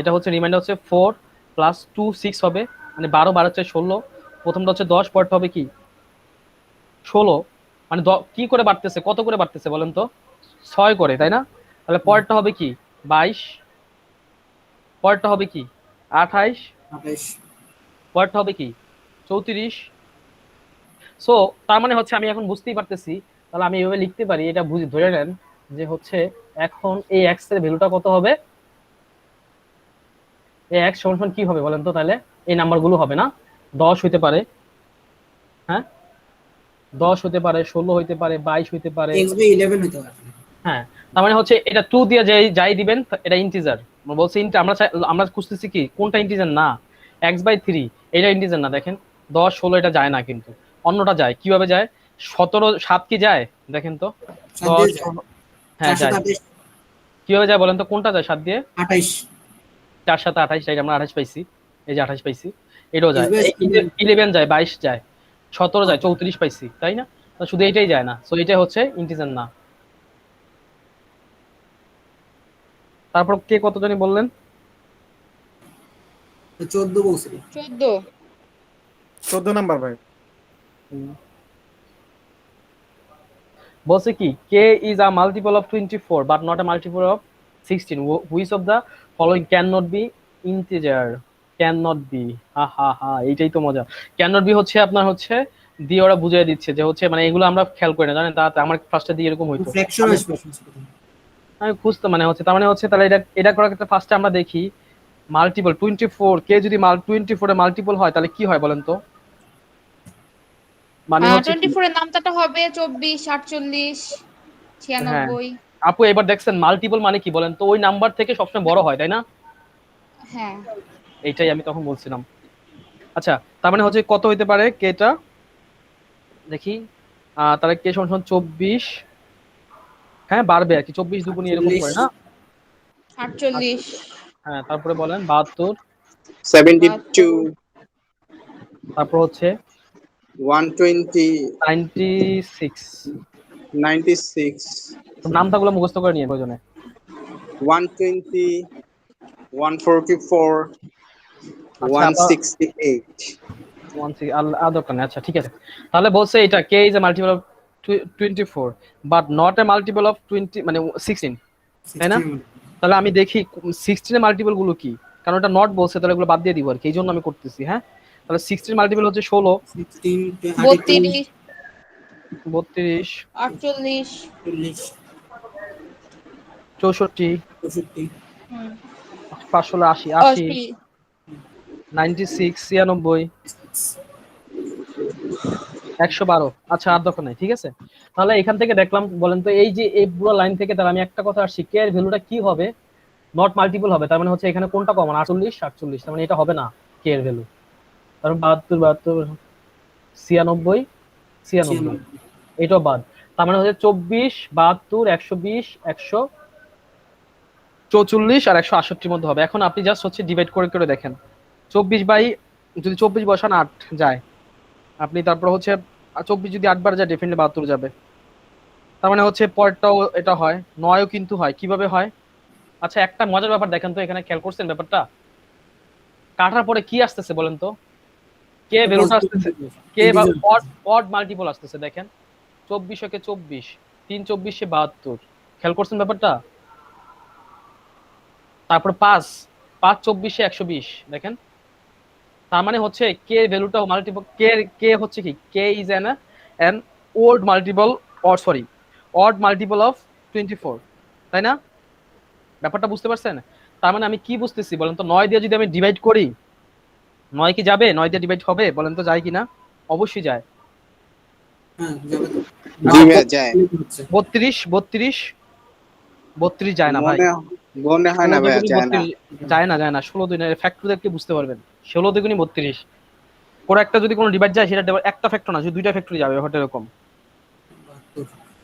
[SPEAKER 1] এটা হচ্ছে রিমাইন্ডার হচ্ছে 4 প্লাস 2 6 হবে, মানে 12 12 হচ্ছে 16। প্রথমটা হচ্ছে 10, পরটা হবে কি 16। মানে কি করে বাড়তেছে, কত করে বাড়তেছে বলেন তো? 6 করে, তাই না? তাহলে পরেরটা হবে কি 22, পরেরটা হবে কি 28,
[SPEAKER 6] 28
[SPEAKER 1] পরেরটা হবে কি 34। সো তার মানে হচ্ছে আমি এখন বুঝতেই পারতেছি, তাহলে আমি এইভাবে লিখতে পারি, এটা বুঝি ধরে নেন যে হচ্ছে এখন এই এক্স এর ভ্যালুটা কত হবে? এই এক্স সমান সমান কি হবে বলেন তো? তাহলে এই নাম্বারগুলো হবে না, 10 হইতে পারে, হ্যাঁ 10 হইতে পারে, 16 হইতে পারে, 22 হইতে পারে।
[SPEAKER 6] x by 11 হতে পারে।
[SPEAKER 1] হ্যাঁ, তার মানে হচ্ছে এটা 2 দিয়ে যাই দিবেন এটা ইন্টিজার। আমরা বলছি আমরা খুঁজতেছি কি কোনটা ইন্টিজার না, x/3 এটা ইন্টিজার না। দেখেন 10 16 এটা যায় না, কিন্তু অন্যটা যায়। কিভাবে যায়? 17 7 কি যায় দেখেন তো?
[SPEAKER 6] 7
[SPEAKER 1] 10
[SPEAKER 6] দিয়ে যায়।
[SPEAKER 1] হ্যাঁ
[SPEAKER 6] 4
[SPEAKER 1] যায়।
[SPEAKER 6] 7 28
[SPEAKER 1] কিভাবে যায় বলেন তো? কোনটা যায় 7 দিয়ে?
[SPEAKER 6] 28
[SPEAKER 1] 4 7 28 যায়, আমরা 28 পাইছি, এই যে 28 পাইছি। এটাও যায়,
[SPEAKER 6] x by
[SPEAKER 1] 11 যায়, 22 যায়, 17 যায়, 34 পাইছি, তাই না? তো শুধু এটাই যায় না, সো এটা হচ্ছে ইন্টিজার না। তারপর কে কত জানি বললেন?
[SPEAKER 6] 14 বলছি।
[SPEAKER 2] 14
[SPEAKER 5] 14 নাম্বার ভাই।
[SPEAKER 1] বলছে কি k is a multiple of 24 but not a multiple of 16, which of the following can not be integer? Can not be, হা হা হা, এইটাই তো মজা। ক্যান নট বি হচ্ছে আপনার হচ্ছে দিয়ে ওরা বুঝিয়ে দিচ্ছে যে হচ্ছে, মানে এগুলো আমরা খেয়াল করি না জানেন, তা আমার ফার্স্টে দিয়ে এরকম হইতো।
[SPEAKER 6] ফ্র্যাকশন আসবে
[SPEAKER 1] আমি খুঁজতে, মানে হচ্ছে তার মানে হচ্ছে তাহলে এটা করার ক্ষেত্রে ফার্স্টে আমরা দেখি মাল্টিপল 24, কে যদি 24 এর মাল্টিপল হয় তাহলে কি হয় বলেন তো? মানে হচ্ছে কি,
[SPEAKER 2] 24 এর নামটা হবে 24 48
[SPEAKER 1] হ্যাঁ
[SPEAKER 2] 96।
[SPEAKER 1] আপু এবার দেখছেন মাল্টিপল মানে কি বলেন তো? ওই নাম্বার থেকে সবসময় বড় হয়, তাই না?
[SPEAKER 2] হ্যাঁ,
[SPEAKER 1] এইটাই আমি তখন বলছিলাম। আচ্ছা, তার মানে হচ্ছে কত হইতে পারে কেটা দেখি। তাহলে কে সমান সমান 24, হ্যাঁ বাড়বে আর কি, 24 দুগুনি এরকম করে না?
[SPEAKER 2] 48
[SPEAKER 1] হ্যাঁ, তারপরে বলেন 72,
[SPEAKER 7] 72,
[SPEAKER 1] তারপর হচ্ছে
[SPEAKER 7] 120,
[SPEAKER 1] 96।
[SPEAKER 7] 96,
[SPEAKER 1] নামটাগুলো মুখস্থ করে নিয়ে প্রয়োজনে।
[SPEAKER 7] 120, 144,
[SPEAKER 1] আচ্ছা, আবার
[SPEAKER 7] 168.
[SPEAKER 1] 16 দরকার নেই। আচ্ছা ঠিক আছে, তাহলে বলছে এটা k is a multiple of 24 but not a multiple of 20 মানে 16, তাই না? তাহলে আমি দেখি 16 এর মাল্টিপল গুলো কি, কারণ এটা নট বলছে, তাহলে এগুলো বাদ দিয়ে দিব আর কি, এই জন্য আমি করতেছি। হ্যাঁ, তাহলে 16 মাল্টিপল হচ্ছে 16,
[SPEAKER 6] 16
[SPEAKER 2] 32
[SPEAKER 1] 32,
[SPEAKER 2] 48
[SPEAKER 6] 40
[SPEAKER 1] 64,
[SPEAKER 6] 64
[SPEAKER 1] 580, 80,
[SPEAKER 2] 80
[SPEAKER 1] 96, 96, 112। আচ্ছা আর দরকার নাই, ঠিক আছে। তাহলে এখান থেকে দেখলাম বলেন তো, এই যে এই পুরো লাইন থেকে তাহলে আমি একটা কথা আসছি, কে এর ভ্যালুটা কি হবে? নট মাল্টিপল হবে, তার মানে হচ্ছে এখানে কোনটা কমন? 48 48, তার মানে এটা হবে না কে এর ভ্যালু। কারণ 72 72, 96 96, এটাও বাদ। তার মানে হচ্ছে 24 72 120 144 আর 168 মধ্যে হবে। এখন আপনি জাস্ট হচ্ছে ডিভাইড করে করে দেখেন, 24 বাই, যদি 24 বসান 8 যায়, আপনি তারপর হচ্ছে 24 যদি 8 বার যায় ডেফিনেটলি 72 যাবে। তার মানে হচ্ছে পরেরটাও এটা হয়, 9ও কিন্তু হয়। কিভাবে হয়? আচ্ছা একটা মজার ব্যাপার দেখেন তো, এখানে খেয়াল করছেন ব্যাপারটা? কাটার পরে কি আসতেছে বলেন তো? কে ভ্যালুটা আসতেছে, কে বা অড মাল্টিপল আসতেছে। দেখেন 24 কে 24, 3 24 72, খেয়াল করছেন ব্যাপারটা? তারপর 5 5 24 120, দেখেন। তার মানে হচ্ছে কে ভ্যালুটা মাল্টিপল, কে হচ্ছে কি, k is an old multiple, or sorry odd multiple of 24, তাই না? ব্যাপারটা বুঝতে পারছেন? তার মানে আমি কি বুঝতেছি বলেন তো, 9 দিয়ে যদি আমি ডিভাইড করি, 9 কি যাবে? 9 দিয়ে ডিভাইড হবে বলেন তো, যায় কিনা? অবশ্যই যায়।
[SPEAKER 6] হ্যাঁ যাবে তো।
[SPEAKER 7] জি ভাইয়া যায়।
[SPEAKER 6] হচ্ছে
[SPEAKER 1] 32 32 32 যায় না ভাই।
[SPEAKER 7] মনে হয় না
[SPEAKER 1] 16
[SPEAKER 7] ভাইয়া
[SPEAKER 1] দুগুনি
[SPEAKER 7] যায় না।
[SPEAKER 1] 32 যায় না, যায় না। 16 দুগুনি ফ্যাক্টর দেখলে বুঝতে পারবেন। 16 দুগুনি 32। কোনো একটা যদি কোনো ডিভাইড যায়, সেটা একটা ফ্যাক্টর না, শুধু দুইটা ফ্যাক্টরি যাবে ব্যাপারটা এরকম।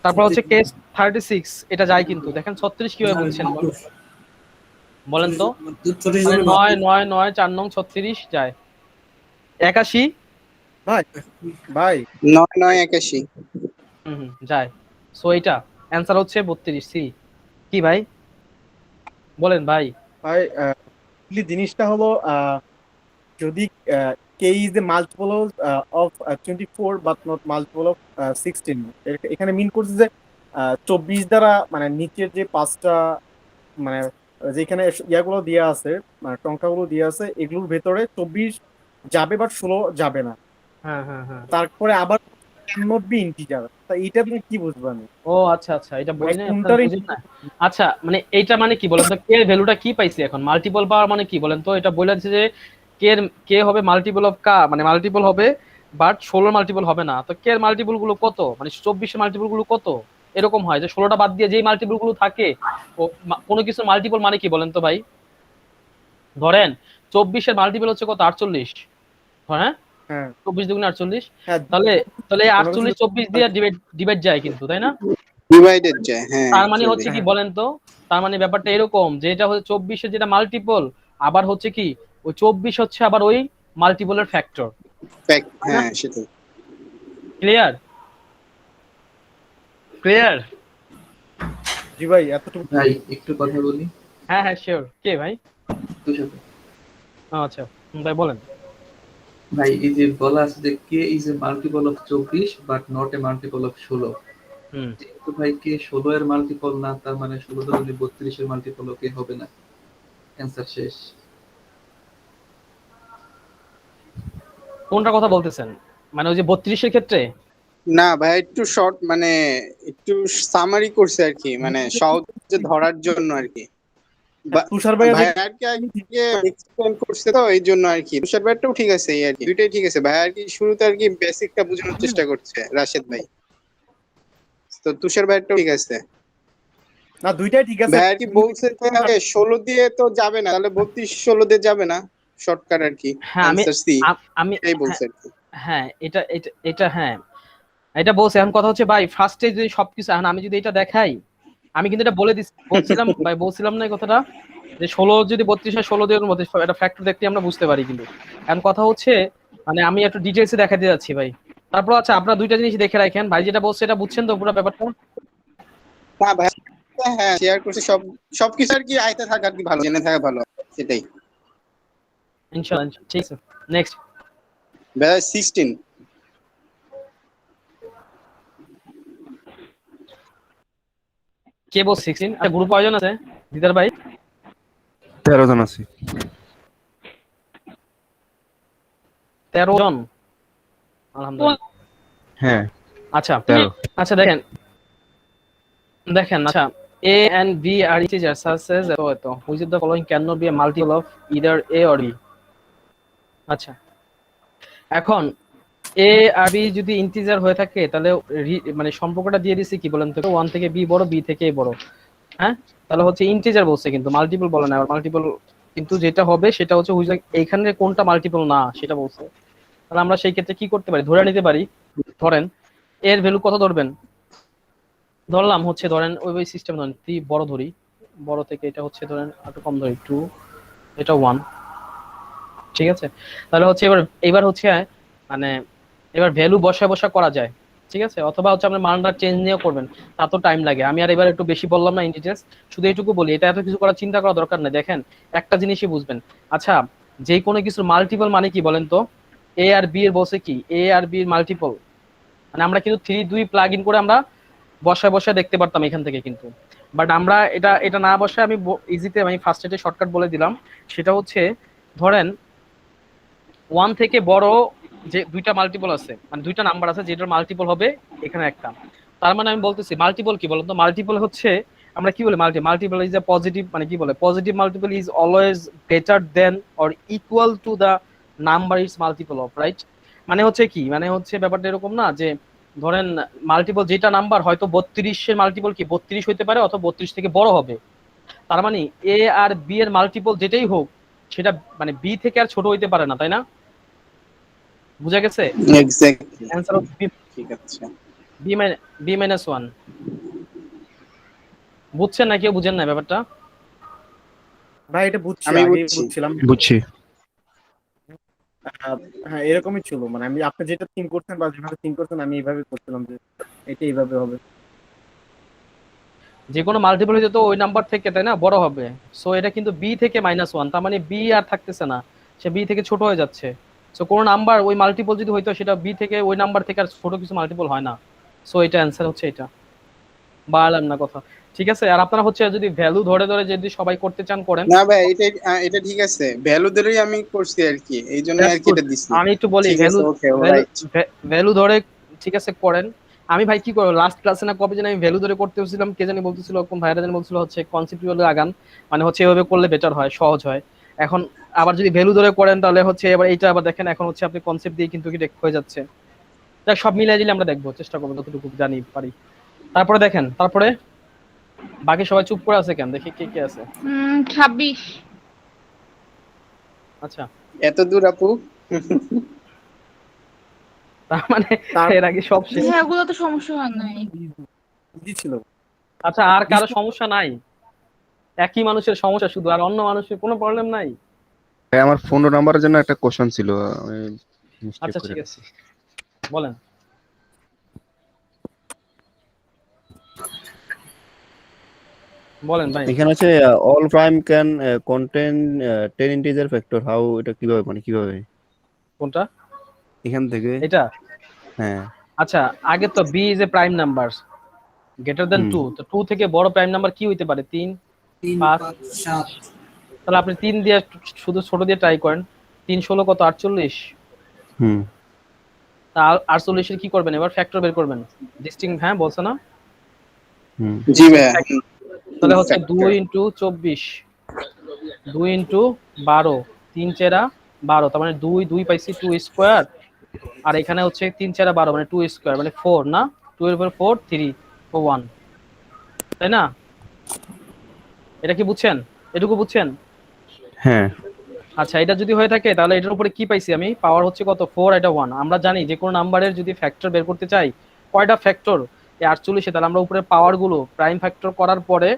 [SPEAKER 1] তারপর হচ্ছে কেস 36, এটা যায় কিন্তু। দেখেন 36 কিভাবে বুঝছেন বলেন তো? মানে 9 9 9 4 নং 36 যায়। 81
[SPEAKER 5] ভাই ভাই
[SPEAKER 7] 9 9 81।
[SPEAKER 1] যায়। সো এটা অ্যান্সার হচ্ছে 32 সি। কি ভাই বলেন ভাই?
[SPEAKER 5] ভাই জিনিসটা হলো যদি k is the multiple of 24 but not multiple of 16, এখানে মিন করছে যে 24 দ্বারা মানে নিচের যে পাঁচটা মানে যেখানে ইয়াগুলো দেওয়া আছে, মানে টঙ্কাগুলো দেওয়া আছে, এগুলোর ভেতরে 24 যাবে বাট 16 যাবে না।
[SPEAKER 1] হ্যাঁ হ্যাঁ হ্যাঁ।
[SPEAKER 5] তারপরে আবার নট বি ইন্টিজার, তা এটা তুমি কি বুঝবা? আমি
[SPEAKER 1] ও আচ্ছা আচ্ছা, এটা
[SPEAKER 5] মানে
[SPEAKER 1] বলি না, আপনারা
[SPEAKER 5] কোনটারই
[SPEAKER 1] বুঝেন না। আচ্ছা মানে এইটা মানে কি বলেন তো, কে এর ভ্যালুটা কি পাইছি এখন? মাল্টিপল পাওয়ার মানে কি বলেন তো? এটা বলে দিচ্ছে যে কে এর কে হবে মাল্টিপল অফ কা, মানে মাল্টিপল হবে বাট 16 মাল্টিপল হবে না। তো কে এর মাল্টিপল গুলো কত, মানে 24 এর মাল্টিপল গুলো কত? এরকম হয় যে 16টা বাদ দিয়ে যেই মাল্টিপল গুলো থাকে, ও কোনো কিছু মাল্টিপল মানে কি বলেন তো ভাই? ধরেন 24 এর মাল্টিপল হচ্ছে কত? 48। হ্যাঁ,
[SPEAKER 5] হ্যাঁ
[SPEAKER 1] 24 দুগুণে 48।
[SPEAKER 5] হ্যাঁ
[SPEAKER 1] তাহলে তাহলে এই
[SPEAKER 5] কোনো কিছু
[SPEAKER 1] 48 24 দিয়ে ডিভাইড ডিভাইড যায় কিন্তু, তাই না?
[SPEAKER 7] ডিভাইডেড যায়, হ্যাঁ
[SPEAKER 1] তার মানে হচ্ছে
[SPEAKER 7] actually।
[SPEAKER 1] কি বলেন তো, তার মানে ব্যাপারটা এরকম যে এটা হচ্ছে 24 এর যেটা মাল্টিপল, আবার হচ্ছে কি ওই 24 হচ্ছে আবার ওই মাল্টিপলের ফ্যাক্টর।
[SPEAKER 7] হ্যাঁ সেটাই।
[SPEAKER 1] ক্লিয়ার? ক্লিয়ার?
[SPEAKER 5] জি ভাই এতটুকু।
[SPEAKER 8] ভাই একটু কথা বলি।
[SPEAKER 1] হ্যাঁ হ্যাঁ শিওর। কে ভাই?
[SPEAKER 8] তুষার ভাই।
[SPEAKER 1] আচ্ছা ভাই বলেন।
[SPEAKER 8] ভাই এই যে বলা আছে যে k is a multiple of 24 but not a multiple of 16,
[SPEAKER 1] হুম,
[SPEAKER 8] তো ভাই কে 16 এর মাল্টিপল না, তার মানে 16 ধরনের 32 এর মাল্টিপল কে হবে না। অ্যান্সার শেষ।
[SPEAKER 1] কোনটার কথা বলতেছেন? মানে ওই যে 32 এর ক্ষেত্রে?
[SPEAKER 7] না ভাই একটু শর্ট, মানে একটু সামারি করছে আর কি, মানে সহজে ধরার জন্য আর কি।
[SPEAKER 5] তুষার ভাই
[SPEAKER 7] ভাই আর কি আগে এক্সপ্লেন করছে তো এই জন্য আর কি। তুষার ভাইটাও ঠিক আছে, এই আর কি দুইটাই ঠিক আছে। ভাই আর কি শুরুতে আর কি বেসিকটা বোঝানোর চেষ্টা করছে রাশেদ ভাই, তো তুষার ভাইটাও ঠিক আছে।
[SPEAKER 5] না দুইটাই ঠিক আছে।
[SPEAKER 7] ভাই আর কি বলছে যে 16 দিয়ে তো যাবে না, তাহলে 32 16 দিয়ে যাবে না, শর্টকাট আর কি।
[SPEAKER 1] হ্যাঁ আমি
[SPEAKER 7] আনসার সি,
[SPEAKER 1] আমি
[SPEAKER 7] এটাই
[SPEAKER 1] হ্যাঁ
[SPEAKER 7] বলছে আর কি।
[SPEAKER 1] হ্যাঁ, এটা এটা এটা হ্যাঁ এটা বলছে। এখন কথা হচ্ছে ভাই, ফার্স্টে যদি সবকিছু, এখন আমি যদি এটা দেখাই, আমি কিন্তু এটা বলে বলছিলাম ভাই, বলছিলাম না এই কথাটা যে 16 যদি 32 হয়, 16 দিয়ে মধ্যে একটা ফ্যাক্টর দেখতে আমরা বুঝতে পারি কিন্তু। এখন কথা হচ্ছে মানে আমি একটু ডিটেইলসে দেখাতে যাচ্ছি ভাই। তারপর আচ্ছা আপনারা দুইটা জিনিস দেখে রাখেন, ভাই যেটা বলছে এটা বুঝছেন তো পুরো ব্যাপারটা?
[SPEAKER 7] না ভাই, হ্যাঁ শেয়ার করছে সবকিছু আর কি আয়তে থাকা আর কি, ভালো জেনে থাকা ভালো, সেটাই।
[SPEAKER 1] ইনশাআল্লাহ ঠিক আছে। নেক্সট
[SPEAKER 7] ভাই 16।
[SPEAKER 1] কে বল 16? আচ্ছা গ্রুপ কয়জন আছে দিদার ভাই?
[SPEAKER 3] 13 জন আছে।
[SPEAKER 1] 13 জন, আলহামদুলিল্লাহ।
[SPEAKER 3] হ্যাঁ
[SPEAKER 1] আচ্ছা
[SPEAKER 3] 13।
[SPEAKER 1] আচ্ছা দেখেন দেখেন আচ্ছা, A and B are integers such as which of the following cannot be a multiple of either A or B? আচ্ছা এখন A আর B যদি ইন্টিজার হয়ে থাকে, তাহলে মানে সম্পর্কটা দিয়ে দিছি কি বলেন তো, 1 থেকে B বড়, B থেকে A বড়। হ্যাঁ, তাহলে হচ্ছে ইন্টিজার বলছে কিন্তু মাল্টিপল বলে না। আর মাল্টিপল কিন্তু যেটা হবে সেটা হচ্ছে এইখানে কোনটা মাল্টিপল না সেটা বলছে। তাহলে আমরা সেই ক্ষেত্রে কি করতে পারি, ধরে নিতে পারি। ধরেন এর ভ্যালু কত ধরবেন, ধরলাম হচ্ছে ধরেন ওই সিস্টেম ধরেন 3 বড় ধরি, বড় থেকে এটা হচ্ছে ধরেন একটু কম ধরি 2, এটা 1, ঠিক আছে? তাহলে হচ্ছে এবার হচ্ছে মানে এবার ভ্যালু বসা করা যায়, ঠিক আছে? অথবা হচ্ছে আপনি মানটা চেঞ্জ নিয়ে করবেন, তা তো টাইম লাগে। আমি আর এবার একটু বেশি বললাম না ইন ডিটেইলস, শুধু এইটুকু বলি, এটা এত কিছু করার চিন্তা করা দরকার নেই। দেখেন একটা জিনিসই বুঝবেন। আচ্ছা যে কোনো কিছুর মাল্টিপল মানে কি বলেন তো? এ আর বি এর বসে কি, এ আর বি এর মাল্টিপল, মানে আমরা কিন্তু 3 2 প্লাগ ইন করে আমরা বসায় দেখতে পারতাম এখান থেকে কিন্তু। বাট আমরা এটা এটা না বসায় আমি ইজিতে আমি ফার্স্ট এটে শর্টকাট বলে দিলাম। সেটা হচ্ছে ধরেন 1 থেকে বড় যে দুইটা মাল্টিপল আছে, মানে দুইটা নাম্বার আছে যেটার মাল্টিপল হবে এখানে একটা। তার মানে আমি বলতেছি মাল্টিপল কি বলতো, মাল্টিপল হচ্ছে আমরা কি বলি মাল্টিপল ইজ এ পজিটিভ, মানে কি বলে positive multiple is always greater than or equal to the number is multiple of, right? মানে হচ্ছে কি, মানে হচ্ছে ব্যাপারটা এরকম না যে ধরেন মাল্টিপল যেটা নাম্বার হয়তো 32 এর মাল্টিপল কি 32 হইতে পারে অথবা 32 থেকে বড় হবে, তার মানে এ আর বি এর মাল্টিপল যেটাই হোক সেটা মানে বি থেকে আর ছোট হইতে পারে না, তাই না? বুঝা গেছে?
[SPEAKER 7] এক্স্যাক্টলি,
[SPEAKER 1] অ্যান্সার অফ
[SPEAKER 7] ঠিক আছে।
[SPEAKER 1] B minus one. বুঝছেন না কেউ? বুঝেন না ব্যাপারটা?
[SPEAKER 5] ভাই এটা বুঝছি,
[SPEAKER 7] আমি
[SPEAKER 5] আগেই
[SPEAKER 7] বুঝছি।
[SPEAKER 5] বুঝছিলাম।
[SPEAKER 3] বুঝছি।
[SPEAKER 5] হ্যাঁ এরকমই ছিল, মানে আমি আপনি যেটা থিঙ্ক করছেন বা যেভাবে থিঙ্ক করছেন আমি এইভাবে করছিলাম যে এটা এইভাবে হবে।
[SPEAKER 1] যে কোনো মাল্টিপল হইতে তো ওই নাম্বার থেকে, তাই না, বড় হবে। সো এটা কিন্তু বি থেকে মাইনাস ওয়ান, তার মানে বি আর থাকতেছে না, সে বি থেকে ছোট হয়ে যাচ্ছে। সো কোনো নাম্বার ওই মাল্টিপল যদি হইতো সেটা বি থেকে ওই নাম্বার থেকে আর ছোট কিছু মাল্টিপল হয় না। সো এটা অ্যান্সার হচ্ছে এটা। বাড়ালাম না কথা, ঠিক আছে? আর আপনারা হচ্ছে যদি ভ্যালু ধরে ধরে যদি সবাই করতে চান করেন।
[SPEAKER 7] না ভাই, এটা ঠিক আছে, ভ্যালু ধরেই আমি করছি আর কি, এই জন্য আর কি এটা দিছি।
[SPEAKER 1] আমি একটু বলি
[SPEAKER 7] ঠিক আছে,
[SPEAKER 1] ভ্যালু
[SPEAKER 7] ওকে,
[SPEAKER 1] ভ্যালু
[SPEAKER 7] রাইট।
[SPEAKER 1] ভ্যালু ধরে, ঠিক আছে করেন। আমি ভাই কি করবো, লাস্ট ক্লাসে না কবে জানি আমি ভ্যালু ধরে করতে হচ্ছিলাম, কে জানি বলতেছিল, কোন ভাইরা জানি বলছিল হচ্ছে কনসেপ্টুয়ালি আগান, মানে হচ্ছে এভাবে করলে বেটার হয়, সহজ হয়। এখন আবার যদি ভ্যালু ধরে করেন তাহলে হচ্ছে এবার এইটা আবার দেখেন, এখন হচ্ছে আপনি কনসেপ্ট দিয়ে কিন্তু কি হয়ে যাচ্ছে। দেখ সব মিলাই দিলে আমরা দেখবো, চেষ্টা করবো যতটুকু জানি পারি। তারপরে দেখেন, তারপরে বাকি সবাই চুপ করে আছে কেন, দেখি কে কে আছে।
[SPEAKER 2] 26।
[SPEAKER 1] আচ্ছা,
[SPEAKER 7] এত দূর আপু?
[SPEAKER 1] তার মানে
[SPEAKER 5] তার
[SPEAKER 1] এর আগে সব শেষ।
[SPEAKER 2] হ্যাঁ ওগুলো তো সমস্যা হয় নাই।
[SPEAKER 5] ইজি ছিল।
[SPEAKER 1] আচ্ছা, আর কারো সমস্যা নাই? একই মানুষের সমস্যা শুধু, আর অন্য মানুষের কোনো প্রবলেম নাই?
[SPEAKER 3] ভাই আমার ফোন নাম্বারের জন্য একটা কোশ্চেন ছিল, আমি মিস্টেক
[SPEAKER 1] আচ্ছা
[SPEAKER 3] করে
[SPEAKER 1] ঠিক
[SPEAKER 3] ফেলছি।
[SPEAKER 1] আছে, বলেন। বলেন ভাই।
[SPEAKER 3] এখানে আছে all prime can contain 10 integer factor, how, এটা কিভাবে, মানে কিভাবে
[SPEAKER 1] কোনটা?
[SPEAKER 3] এখান থেকে?
[SPEAKER 1] এটা?
[SPEAKER 3] হ্যাঁ।
[SPEAKER 1] আচ্ছা, আগে তো b is a prime number greater than
[SPEAKER 3] হুম।
[SPEAKER 1] 2, তো 2 থেকে বড় প্রাইম নাম্বার কি হইতে পারে? 3,
[SPEAKER 6] 3
[SPEAKER 1] 5।
[SPEAKER 6] 5 7।
[SPEAKER 1] তাহলে আপনি 3 দিয়ে শুধু ছোট দিয়ে ট্রাই করেন। 3 16 কত? 48।
[SPEAKER 3] হুম।
[SPEAKER 1] তা 48 এর কি করবেন এবার? ফ্যাক্টর বের করবেন। ডিস্টিং, হ্যাঁ বলছ না?
[SPEAKER 3] হুম।
[SPEAKER 7] জি ভাইয়া।
[SPEAKER 1] তাহলে হচ্ছে 2
[SPEAKER 7] Factor।
[SPEAKER 1] ইন্টু 24, 2 ইন্টু 12, 3 চেরা 12, তার মানে 2 2 পাইছি 2 স্কোয়ার, আর এখানে হচ্ছে 3 চেরা 12 মানে 2 স্কোয়ার মানে 4 না? 2 এর উপর 4 3 ও 1, তাই না? এটা কি বুঝছেন? এটুকু বুঝছেন?
[SPEAKER 3] হ্যাঁ।
[SPEAKER 1] আচ্ছা, এটা যদি হয়ে থাকে তাহলে এটার উপরে কি পাইছি আমি? পাওয়ার হচ্ছে কত? 4, এটা 1। আমরা জানি যে কোনো নাম্বারের যদি ফ্যাক্টর বের করতে চাই, কয়টা ফ্যাক্টর এই 48 তাহলে আমরা উপরে পাওয়ার গুলো প্রাইম ফ্যাক্টর করার পরে,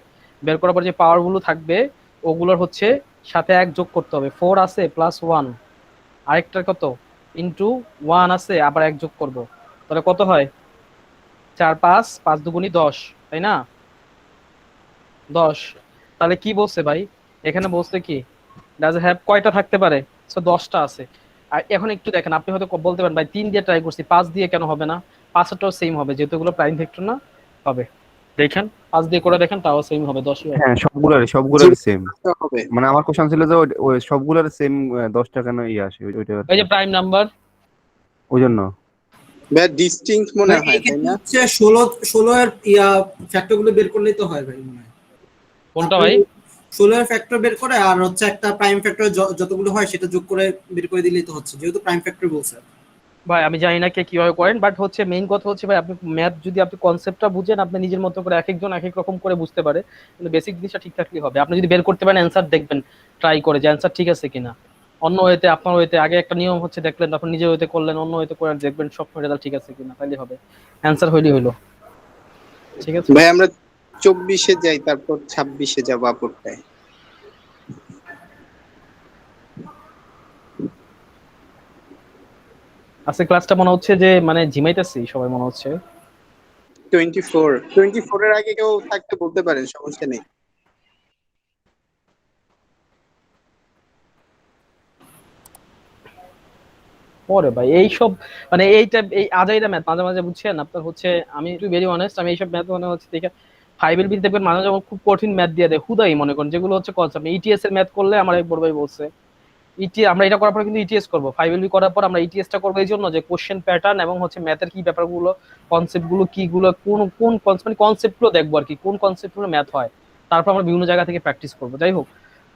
[SPEAKER 1] বের করার পর যে পাওয়ার গুলো থাকবে ওগুলোর হচ্ছে সাথে 1 যোগ করতে হবে। 4 আছে প্লাস 1, আরেকটা কত ইনটু 1 আছে আবার 1 যোগ করব, তাহলে কত হয়? 4 5 5 দুগুণী 10, তাই না? 10। তাহলে কি বলছে ভাই এখানে? বলছে কি ডাজ হ্যাভ কয়টা থাকতে পারে? সো 10টা আছে। আর এখন একটু দেখেন, আপনি হয়তো বলতে পারেন ভাই 3 দিয়ে ট্রাই করছি, 5 দিয়ে কেন হবে না? 5টাও সেম হবে, যেহেতু এগুলো প্রাইম ভেক্টর না। হবে, দেখেন 5 দিয়ে করে দেখেন, তাও সেম হবে, 10ই হবে।
[SPEAKER 3] হ্যাঁ, সবগুলোর
[SPEAKER 7] জি,
[SPEAKER 3] সবগুলোর সেম।
[SPEAKER 7] তো হবে।
[SPEAKER 3] মানে আমার কোশ্চেন ছিল যে ওই সবগুলোর সেম 10টা কেন ইয়ে আসে ওইটা,
[SPEAKER 1] এই যে প্রাইম নাম্বার,
[SPEAKER 3] ওই জন্য।
[SPEAKER 7] ভাই ডিস্টিংক্ট মনে
[SPEAKER 6] ভাই
[SPEAKER 7] হয়,
[SPEAKER 6] এই
[SPEAKER 7] তাই
[SPEAKER 6] ক্ষেত্রে
[SPEAKER 7] না?
[SPEAKER 6] হচ্ছে 16 এর ফ্যাক্টর গুলো বের করলেই তো হয় ভাই মনে হয়।
[SPEAKER 1] কোনটা
[SPEAKER 6] আপনি
[SPEAKER 1] ভাই?
[SPEAKER 6] 16 এর ফ্যাক্টর বের করে আর হচ্ছে একটা প্রাইম ফ্যাক্টর যতগুলো হয় সেটা যোগ করে বের করে দিলেই তো হচ্ছে, যেহেতু প্রাইম ফ্যাক্টর বলছে।
[SPEAKER 1] ভাই আমি জানি না কে কিভাবে করেন, বাট হচ্ছে মেইন কথা হচ্ছে ভাই, আপনি ম্যাথ যদি আপনি কনসেপ্টটা বুঝেন, আপনি নিজের মতো করে, এক একজন এক এক রকম করে বুঝতে পারে, কিন্তু বেসিক জিনিসটা ঠিক থাকলেই হবে। আপনি যদি বের করতে পারেন অ্যান্সার, দেখবেন ট্রাই করে যে অ্যান্সার ঠিক আছে কিনা। অন্য ওয়েতে, আপনার ওয়েতে আগে একটা নিয়ম হচ্ছে দেখলেন, তারপর নিজের ওয়েতে করলেন, অন্য ওয়েতে করে দেখবেন সব রেজাল্ট ঠিক আছে কিনা, তাইলে হবে। অ্যান্সার হইলেই হইলো, ঠিক আছে?
[SPEAKER 7] ভাই আমরা 24-এ যাই, তারপর 26-এ যাবো আপুরটায়।
[SPEAKER 1] আজকে ক্লাসটা মনে হচ্ছে যে মানে ঝিমাইতেছি সবাই মনে হচ্ছে।
[SPEAKER 7] 24 এর আগে কেউ থাকতে বলতে পারেন, সমস্যা নেই।
[SPEAKER 1] পরে ভাই এইসব মানে এইটা এই আজাইরা ম্যাথ মাঝে মাঝে বুঝছেন আপনার হচ্ছে, আমি একটু ভেরি অনেস্ট, আমি এইসব ম্যাথ মনে হচ্ছে দেখে 5 এর ভিতরে দেখবেন মাঝে মাঝে খুব কঠিন ম্যাথ দিয়ে দেয় হুদাই, মনে করেন যেগুলো হচ্ছে কনসেপ্ট। ইটিএস এর ম্যাথ করলে আমার এক বড় ভাই বলছে ইটি আমরা এটা করার পর কিন্তু ইটিএস করব 5LB করার পর আমরা ইটিএসটা করব এই জন্য যে কোশ্চেন প্যাটার্ন এবং হচ্ছে ম্যাথের কি ব্যাপারগুলো কনসেপ্টগুলো কিগুলো কোন কোন কনসেপ্টগুলো দেখবো আর কি কোন কনসেপ্টগুলো ম্যাথ হয় তারপর আমরা বিভিন্ন জায়গা থেকে প্র্যাকটিস করব যাই হোক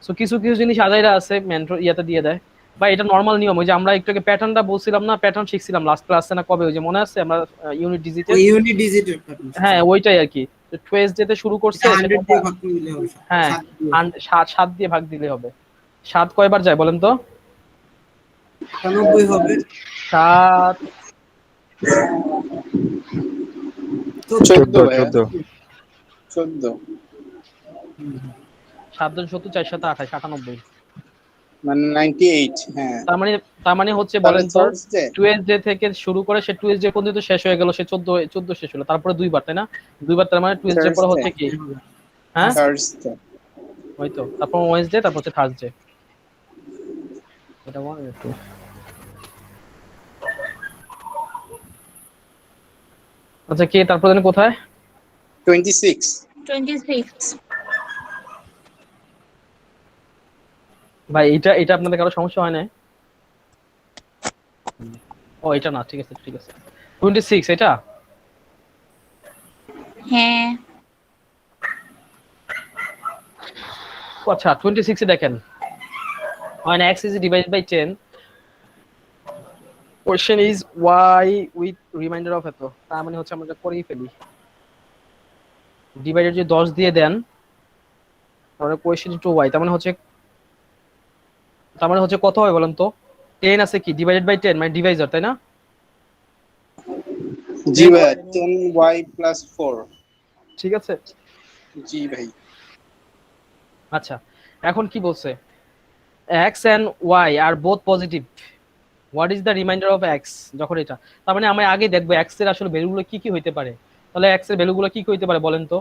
[SPEAKER 1] সো কিছু কিছু জিনিস আজাইরা আছে মেন্টর ইয়াতে দিয়ে দেয় বা এটা নরমাল নিয়ম ওই যে আমরা একটু আগে প্যাটার্নটা বলছিলাম না প্যাটার্ন শিখছিলাম লাস্ট ক্লাসে না কবে ওই যে মনে আছে আমরা ইউনিট ডিজিটে
[SPEAKER 6] ওই ইউনিট ডিজিটের
[SPEAKER 1] হ্যাঁ ওইটাই আর কি টুয়েসডে তে শুরু করছে
[SPEAKER 6] 100 দিয়ে ভাগ করে দিলে হবে
[SPEAKER 1] হ্যাঁ 7 দিয়ে ভাগ দিলে হবে 7 কয়বার যায় বলেন তো
[SPEAKER 6] 90 হবে
[SPEAKER 1] 7
[SPEAKER 7] 14 ভাইয়া
[SPEAKER 3] 14
[SPEAKER 7] 14
[SPEAKER 1] 7 জন 70 4 7 28 98
[SPEAKER 7] মানে 98 হ্যাঁ
[SPEAKER 1] তার মানে হচ্ছে বলেন তো
[SPEAKER 7] Thursday?
[SPEAKER 1] টুয়েসডে থেকে শুরু করে সে টুয়েসডে পর্যন্ত শেষ হয়ে গেল সে 14 শেষ হলো তারপরে দুইবার তাই না দুইবার তার মানে টুয়েসডে পরে হচ্ছে কি হ্যাঁ
[SPEAKER 7] Thursday.
[SPEAKER 1] ওই তো তারপর ওয়েডনেসডে তারপর হচ্ছে থার্সডে এটা মনে একটু আচ্ছা কে তারপর জানি কোথায়
[SPEAKER 7] 26
[SPEAKER 2] 26
[SPEAKER 1] ভাই এটা আপনাদের কারো সমস্যা হয় না ও এটা না ঠিক আছে 26 এটা
[SPEAKER 2] হ্যাঁ
[SPEAKER 1] ও আচ্ছা 26 এ দেখেন when x is divided by 10 question is y with remainder of এত তার মানে হচ্ছে আমরা এটা করেই ফেলি ডিভাইডেড যদি 10 দিয়ে দেন তাহলে কোয়েশ্চেন টু y তার মানে হচ্ছে কত হয় বলেন তো 10 আছে কি ডিভাইডেড বাই 10 মানে ডিভাইজার তাই না
[SPEAKER 7] জি ভাই 10y plus 4
[SPEAKER 1] ঠিক আছে
[SPEAKER 7] জি ভাই
[SPEAKER 1] আচ্ছা এখন কি বলছে x and y are both positive what is the remainder of x যখন এটা তার মানে আমরা আগে দেখব x এর আসলে ভ্যালুগুলো কি কি হইতে পারে তাহলে x এর ভ্যালুগুলো কি কি হইতে পারে বলেন তো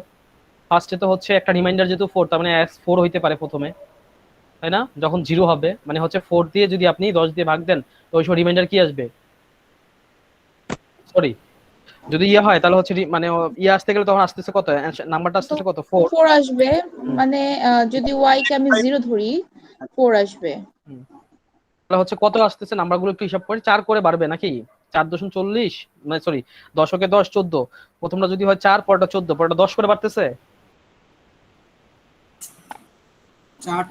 [SPEAKER 1] ফার্স্টে তো হচ্ছে একটা রিমাইন্ডার যেহেতু 4 তার মানে x 4 হইতে পারে প্রথমে তাই না যখন 0 হবে মানে হচ্ছে 4 দিয়ে যদি আপনি 10 দিয়ে ভাগ দেন তো ওই সময় রিমাইন্ডার কি আসবে সরি যদি ইয়ে হয় তাহলে হচ্ছে মানে ইয়ে আসতে গেলে তখন আসতেছে কত নাম্বারটা আসতেছে কত 4
[SPEAKER 2] 4 আসবে মানে যদি y কে আমি 0 ধরি 4 আসবে
[SPEAKER 1] তাহলে হচ্ছে কত আসতেছে নাম্বারগুলো একটু হিসাব করে 4 করে বাড়বে নাকি 4.40 মানে সরি 10 কে 10 14 প্রথমটা যদি হয় 4 পরটা 14 পরটা 10 করে বাড়তেছে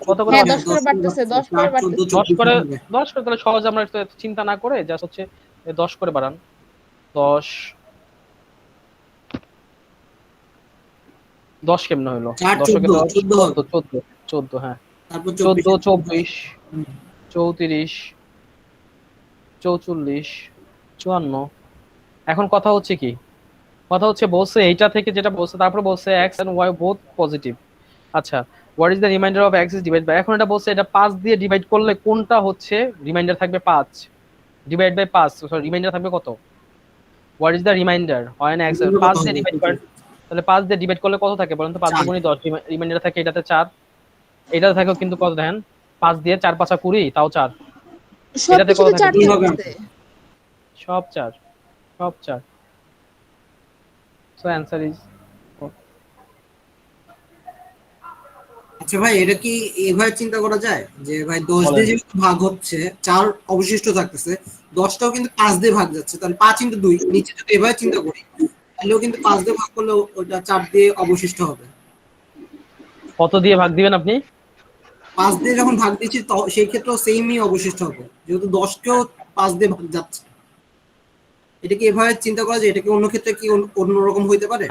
[SPEAKER 1] কত করে
[SPEAKER 2] হ্যাঁ 10 করে বাড়তেছে 10 করে বাড়তেছে
[SPEAKER 1] 10 করে তাহলে সহজ আমরা একটু চিন্তা না করে জাস্ট হচ্ছে 10 করে বাড়ান 10 কেমনে হলো 10 কে 10 14 হ্যাঁ
[SPEAKER 6] তারপর
[SPEAKER 1] 14 24 34 44 54 এখন কথা হচ্ছে কি কথা হচ্ছে বলছে এইটা থেকে যেটা বলছে তারপর বলছে x and y both positive আচ্ছা what is the remainder of x is divided by এখন এটা বলছে এটা 5 দিয়ে ডিভাইড করলে কোনটা হচ্ছে রিমাইন্ডার থাকবে 5 ডিভাইড বাই 5 সরি রিমাইন্ডার থাকবে কত what is the remainder when x 5 দিয়ে ডিভাইড করে তাহলে 5 দিয়ে ডিভাইড করলে কত থাকে বলেন তো 5 গুণে 10 রিমাইন্ডার থাকে এটাতে 4 এটাতে থাকে কিন্তু কত দেখেন 5 দিয়ে 4 5 20 তাও 4 এটাতে কত থাকে সব 4 so answer is
[SPEAKER 6] আচ্ছা ভাই এটা কি এভাবে চিন্তা করা যায় যে ভাই 10 দিয়ে যেহেতু ভাগ হচ্ছে 4 অবশিষ্ট থাকতেছে 10টাও কিন্তু 5 দিয়ে ভাগ যাচ্ছে তাহলে 5 × 2 নিচে যদি এভাবে চিন্তা করি তাহলেও কিন্তু 5 দিয়ে ভাগ করলে ওটা 4 দিয়ে অবশিষ্ট হবে
[SPEAKER 1] কত দিয়ে ভাগ দিবেন আপনি
[SPEAKER 6] 5 দিয়ে যখন ভাগ দিচ্ছি তো সেই ক্ষেত্রেও সেমই অবশিষ্ট হবে যেহেতু 10 কেও 5 দিয়ে ভাগ যাচ্ছে এটা কি এভাবে চিন্তা করা যায় এটা কি অন্য ক্ষেত্রে কি অন্য রকম হইতে পারে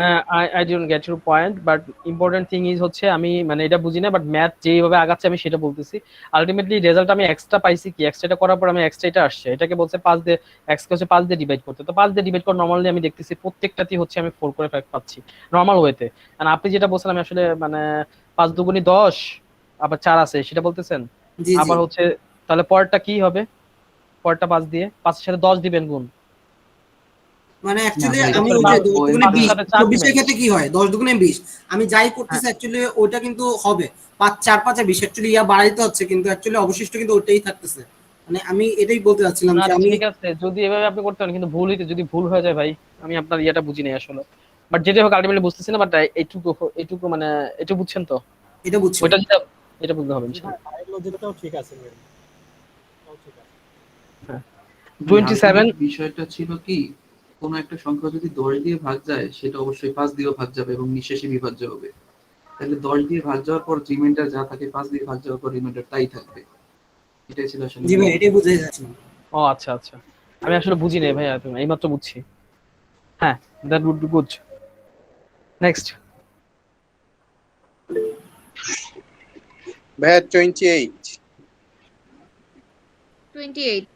[SPEAKER 1] I don't get your point but important thing is হচ্ছে আমি মানে এটা বুঝি না বাট ম্যাথ যেভাবে আগাচ্ছে আমি সেটা বলতেছি আলটিমেটলি রেজাল্ট আমি এক্সট্রা পাইছি কি এক্সট্রাটা করার পর আমি এক্সট্রা এটা আসছে এটাকে বলছে 5 দিয়ে x কে হচ্ছে 5 দিয়ে ডিভাইড করতে তো 5 দিয়ে ডিভাইড করে নরমালি আমি দেখতেছি প্রত্যেকটাতেই হচ্ছে আমি 4 করে পাচ্ছি নরমাল ওয়েতে আর আপনি যেটা বলছেন আমি আসলে মানে 5 দুগুণী 10 আবার 4 আছে সেটা বলতেছেন আবার হচ্ছে তাহলে পরেরটা কি হবে পরেরটা 5 দিয়ে 5 এর সাথে 10 দিবেন গুণ
[SPEAKER 6] মানে অ্যাকচুয়ালি আমি ওই যে 10 দুগুণে 20 24 এর ক্ষেত্রে কি হয় 10 দুগুণে 20 আমি যাই করতেছি অ্যাকচুয়ালি ওইটা কিন্তু হবে 5 4 5 20 অ্যাকচুয়ালি ইয়া বাড়াইতে হচ্ছে কিন্তু অ্যাকচুয়ালি অবশিষ্ট কিন্তু ওইটাই থাকতেছে মানে আমি এটাই বলতে যাচ্ছিলাম যে আমি
[SPEAKER 1] ঠিক আছে যদি এভাবে আপনি করতে পারেন কিন্তু ভুল হইতে যদি ভুল হয়ে যায় ভাই আমি আপনার ইয়াটা বুঝি নাই আসলে বাট যেটা হোক আলটিমেটলি বুঝতেছি না বাট এইটুকু মানে এটা বুঝছেন তো
[SPEAKER 6] এটা বুঝছি
[SPEAKER 1] ওইটা এটা বুঝতে হবে ইনশাআল্লাহ
[SPEAKER 5] লজিকটাও ঠিক আছে
[SPEAKER 1] 27
[SPEAKER 8] বিষয়টা ছিল কি, কোন একটা সংখ্যা যদি 10 দিয়ে ভাগ যায় সেটা অবশ্যই 5 দিয়েও ভাগ যাবে এবং নিঃশেষে বিভাজ্য হবে। তাহলে 10 দিয়ে ভাগ যাওয়ার পর রিমাইন্ডার যা থাকে 5 দিয়ে ভাগ যাওয়ার পর রিমাইন্ডার তাই থাকবে। এটাই ছিল আসলে।
[SPEAKER 6] জি ভাই, এটাই বুঝাই যাচ্ছে।
[SPEAKER 1] ও আচ্ছা আচ্ছা, আমি আসলে বুঝি নাই ভাইয়া, তুমি এইমাত্র বুঝছি। হ্যাঁ, that would be good. Next.
[SPEAKER 7] ভাইয়া 28।
[SPEAKER 2] 28.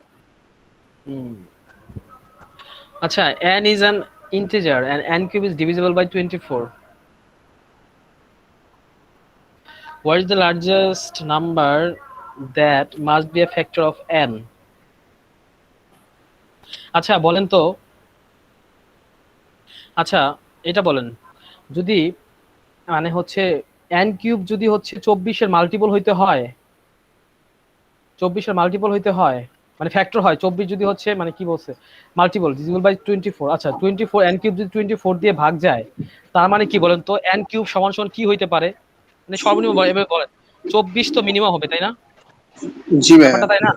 [SPEAKER 1] আচ্ছা, n is an integer and n cube is divisible by 24. What is the largest number that must be a factor of n? আচ্ছা বলেন তো, আচ্ছা এটা বলেন, যদি মানে হচ্ছে n কিউব যদি হচ্ছে 24 এর মাল্টিপল হইতে হয়, 24 এর মাল্টিপল হইতে হয় মানে ফ্যাক্টর হয় 24 যদি হচ্ছে মানে কি বলছে মাল্টিপল ডিভিজিবল বাই 24। আচ্ছা 24 n কিউব যদি 24 দিয়ে ভাগ যায়, তার মানে কি বলেন তো n কিউব সমান সমান কি হইতে পারে? মানে সর্বনিম্ন এভাবে বলেন, 24 তো মিনিমাম হবে তাই না?
[SPEAKER 7] জি ভাইয়া।
[SPEAKER 1] ব্যাপারটা তাই না?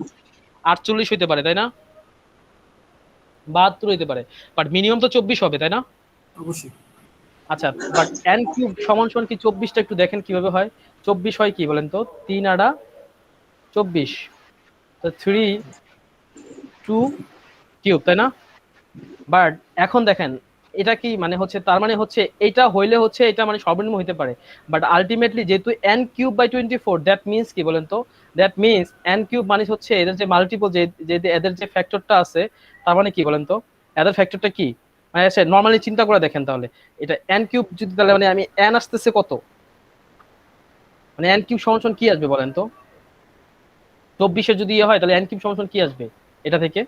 [SPEAKER 1] 48 হইতে পারে তাই না? 72 হইতে পারে, বাট মিনিমাম তো 24 হবে তাই না?
[SPEAKER 6] অবশ্যই।
[SPEAKER 1] আচ্ছা, বাট n কিউব সমান সমান কি 24টা একটু দেখেন কিভাবে হয়। 24 হয় কি বলেন তো, 3 আড়া 24, তো 3 2 কিউব তাই না? বাট এখন দেখেন এটা কি মানে হচ্ছে, তার মানে হচ্ছে এটা হইলে হচ্ছে এটা মানে সর্বনিম্ন হইতে পারে, বাট আলটিমেটলি যেহেতু n cube by 24, that means কি বলেন তো, দ্যাট মিন্স n কিউব মানে হচ্ছে এদের যে মাল্টিপল, যে এদের যে ফ্যাক্টরটা আছে, তার মানে কি বলেন তো, এদের ফ্যাক্টরটা কি মানে আছে নরমালি চিন্তা করে দেখেন, তাহলে এটা n কিউব যদি, তাহলে মানে আমি n আসতেছে কত, মানে n কিউব সমান সমান কি আসবে বলেন তো, 24 এর যদি ইয়ে হয় তাহলে n কিউব সমান সমান কি আসবে এটা থেকে?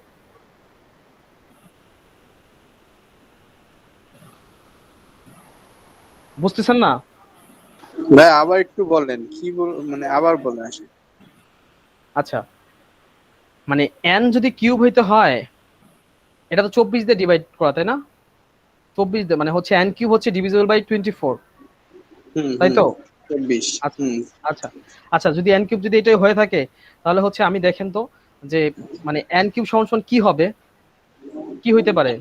[SPEAKER 1] বুঝতেছেন না?
[SPEAKER 7] ভাই আবার একটু বলেন, কি মানে আবার বলেন আসলে।
[SPEAKER 1] আচ্ছা, মানে n যদি কিউব হইতে হয়, এটা তো 24 দিয়ে ডিভাইড করা তাই না? 24 দিয়ে মানে হচ্ছে n কিউব হচ্ছে ডিভিজিবল বাই 24, তাই তো?
[SPEAKER 7] 24।
[SPEAKER 1] আচ্ছা আচ্ছা আচ্ছা, যদি n কিউব যদি এটাই হয়ে থাকে, তাহলে হচ্ছে আমি দেখেন তো যে মানে n কিউব সমান সমান কি হবে, কি হইতে পারে?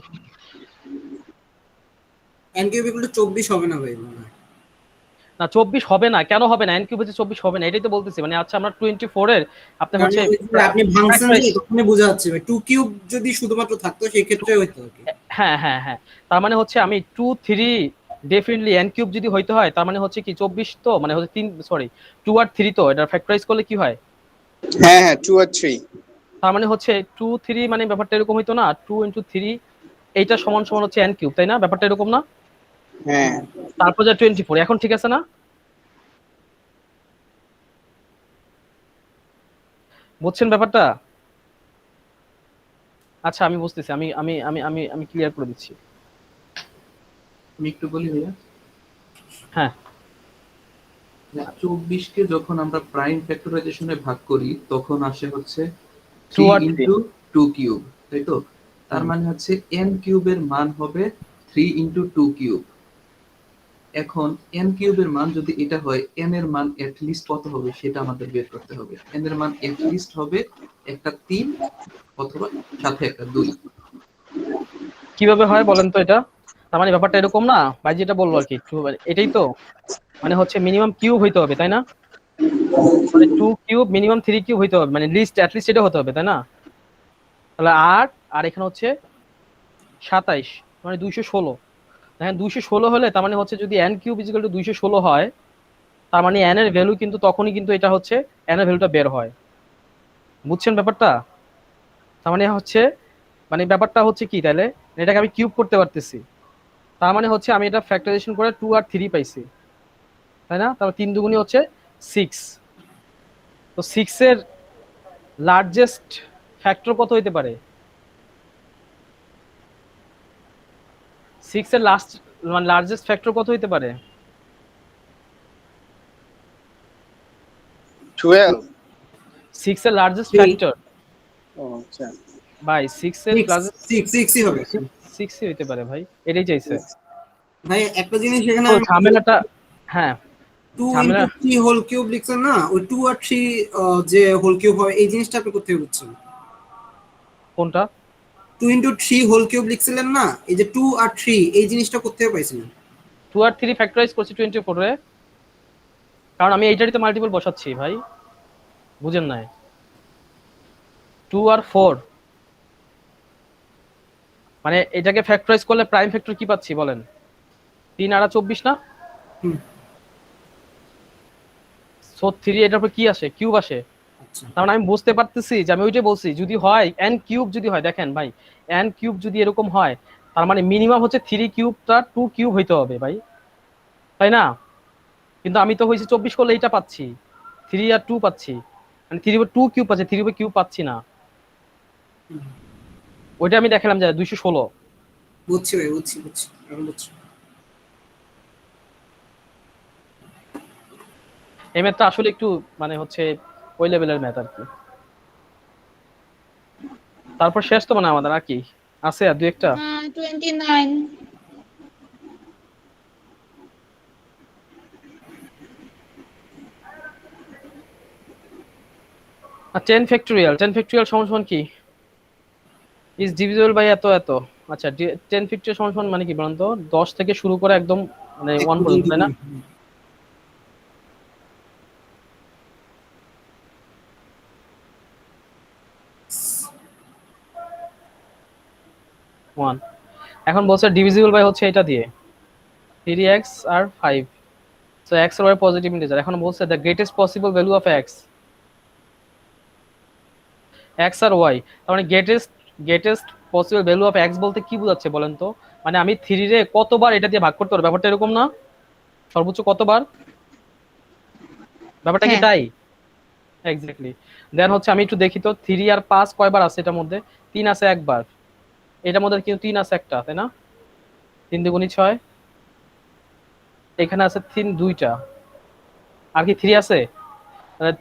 [SPEAKER 6] n কিউব ইকুয়াল টু 24 হবে না ভাই মনে হয়।
[SPEAKER 1] না 24 হবে না, কেন হবে না? n কিউব হচ্ছে 24 হবে না, এটাই তো বলতেছি। মানে আচ্ছা আমরা 24 এর আপনি
[SPEAKER 6] কারণ
[SPEAKER 1] হচ্ছে
[SPEAKER 6] ওই যে আপনি ভাঙছেন যে তখনই বোঝা যাচ্ছে ভাই 2 কিউব যদি শুধুমাত্র থাকতো সেই ক্ষেত্রে হইতো আর কি।
[SPEAKER 1] হ্যাঁ হ্যাঁ হ্যাঁ, তার মানে হচ্ছে আমি 2 3 ডেফিনেটলি n কিউব যদি হইতে হয়, তার মানে হচ্ছে কি 24 তো মানে হচ্ছে 3 সরি 2 আর 3, তো এটা ফ্যাক্টরাইজ করলে কি হয়?
[SPEAKER 7] হ্যাঁ হ্যাঁ 2 আর 3।
[SPEAKER 1] তার মানে হচ্ছে 2 3 মানে ব্যাপারটা এরকম হইতো না, 2 ইনটু 3 এইটা সমান সমান হচ্ছে n কিউব তাই না? ব্যাপারটা এরকম না?
[SPEAKER 7] হ্যাঁ
[SPEAKER 1] তারপর যা 24, এখন ঠিক আছে না? বুঝছেন ব্যাপারটা? আচ্ছা আমি বুঝতেছি, আমি আমি আমি আমি আমি ক্লিয়ার করে দিচ্ছি।
[SPEAKER 8] আমি একটু বলি ভাইয়া।
[SPEAKER 1] হ্যাঁ
[SPEAKER 8] 24 কে যখন আমরা প্রাইম ফ্যাক্টরাইজেশনে ভাগ করি তখন আসে হচ্ছে
[SPEAKER 1] 2
[SPEAKER 8] 3
[SPEAKER 1] আর 3
[SPEAKER 8] ইনটু 2 কিউব, তাই তো? তার মানে হচ্ছে n কিউবের মান হবে 3 ইনটু 2 কিউব। এখন n কিউবের মান যদি এটা হয়, n এর মান এট লিস্ট কত হবে সেটা আমাদের বের করতে হবে। n এর মান এট লিস্ট হবে একটা 3 অথবা সাথে একটা 2।
[SPEAKER 1] কিভাবে হয় বলেন তো এটা? তার মানে ব্যাপারটা এরকম না ভাই, যেটা বললো আর কি, এটাই তো মানে হচ্ছে মিনিমাম কিউব হইতে হবে তাই না? মানে 2 কিউব মিনিমাম 3 কিউব হইতে হবে, মানে লিস্ট অ্যাট লিস্ট এটা হতে হবে তাই না? তাহলে 8 আর এখানে হচ্ছে 27 মানে 216। দেখেন 216 হলে তার মানে হচ্ছে যদি n কিউব ইকুয়াল টু 216 হয়, তার মানে n এর ভ্যালু কিন্তু তখনই কিন্তু এটা হচ্ছে n এর ভ্যালুটা বের হয়। বুঝছেন ব্যাপারটা? তার মানে হচ্ছে মানে ব্যাপারটা হচ্ছে কি, তাহলে এটাকে আমি কিউব করতে পারতেছি, তার মানে হচ্ছে আমি এটা ফ্যাক্টরাইজেশন করে 2 আর 3 পাইছি তাই না? তারপর 3 দুগুণী হচ্ছে 6, তো 6 এর লার্জেস্ট ফ্যাক্টর কত হইতে পারে? 6 এর লাস্ট মানে লার্জেস্ট ফ্যাক্টর কত হইতে পারে?
[SPEAKER 7] 12।
[SPEAKER 1] 6 এর লার্জেস্ট ফ্যাক্টর
[SPEAKER 7] ও আচ্ছা।
[SPEAKER 1] ভাই 6 এর লার্জেস্ট
[SPEAKER 6] 6 হবে
[SPEAKER 1] 6 হইতে পারে ভাই, এটাই চাইছে
[SPEAKER 6] ভাই। একটা জিনিস এখানে
[SPEAKER 1] তো ঝামেলাটা। হ্যাঁ ঝামেলা
[SPEAKER 6] 2 × 3 হোল কিউব লিখছেন না, ওই 2 আর 3 যে হোল কিউব হবে এই জিনিসটা আপনি কোথায় বুঝছেন?
[SPEAKER 1] কোনটা?
[SPEAKER 6] 2 × 3 হোল কিউব লিখছিলেন না, এই যে 2 আর 3 এই জিনিসটা কোথায় পাইছিলেন?
[SPEAKER 1] 2 আর 3 ফ্যাক্টরাইজ করছি 24 এ, কারণ আমি এইটারই তো মাল্টিপল বসাচ্ছি ভাই, বুঝেন নাই? 2 আর 4 মানে এটাকে ফ্যাক্টরাইজ করলে প্রাইম ফ্যাক্টর কি পাচ্ছি বলেন? 3 আর 24 না?
[SPEAKER 6] হুম।
[SPEAKER 1] সো 3 এটার উপর কি আসে? কিউব আসে।
[SPEAKER 6] আচ্ছা
[SPEAKER 1] তার মানে আমি বুঝতে পারতেছি যে আমি ওইটাই বলছি, যদি হয় n কিউব যদি হয়, দেখেন ভাই n কিউব যদি এরকম হয় তার মানে মিনিমাম হচ্ছে 3 কিউবটা 2 কিউব হইতে হবে ভাই, তাই না? কিন্তু আমি তো হয়েছে 24 করলে এইটা পাচ্ছি, 3 আর 2 পাচ্ছি, মানে 3 উপর 2 কিউব পাচ্ছি, 3 উপর কিউব পাচ্ছি না। ওইটা আমি দেখালাম যে 216।
[SPEAKER 6] বুঝছি ভাই, বুঝছি এখন বুঝছি।
[SPEAKER 1] এই ম্যাথটা আসলে একটু মানে হচ্ছে ওই লেভেলের ম্যাথ আর কি। তারপর শেষ তো মানে আমাদের আর কি আছে, আর দুই একটা।
[SPEAKER 2] 29।
[SPEAKER 1] আর 10 ফ্যাক্টোরিয়াল সমান সমান কি? ইজ ডিভিজিবল বাই এত এত। আচ্ছা 10 ফ্যাক্টোরিয়াল সমান সমান মানে কি বলেন তো? 10 থেকে শুরু করে একদম মানে 1 পর্যন্ত, তাই না? ওয়ান। এখন বলছে ডিভিজিবল বাই হচ্ছে এটা দিয়ে 3x আর 5, সো x আর y পজিটিভ ইন্টিজার। এখন বলছে the greatest possible value of x আর y, তার মানে greatest possible value of x বলতে কি বোঝাচ্ছে বলেন তো? মানে আমি 3 রে কতবার এটা দিয়ে ভাগ করতে পারবো, ব্যাপারটা এরকম না? সর্বোচ্চ কতবার, ব্যাপারটা কি
[SPEAKER 2] হ্যাঁ।
[SPEAKER 1] তাই? এক্স্যাক্টলি। দেন হচ্ছে আমি একটু দেখি তো 3 আর 5 কয়বার আছে এটার মধ্যে? 3 আছে একবার, এটার মধ্যে কিন্তু 3 আছে একটা, তাই না? 3 দুগুণী 6, এখানে আছে 3 দুইটা, আর কি 3 আছে?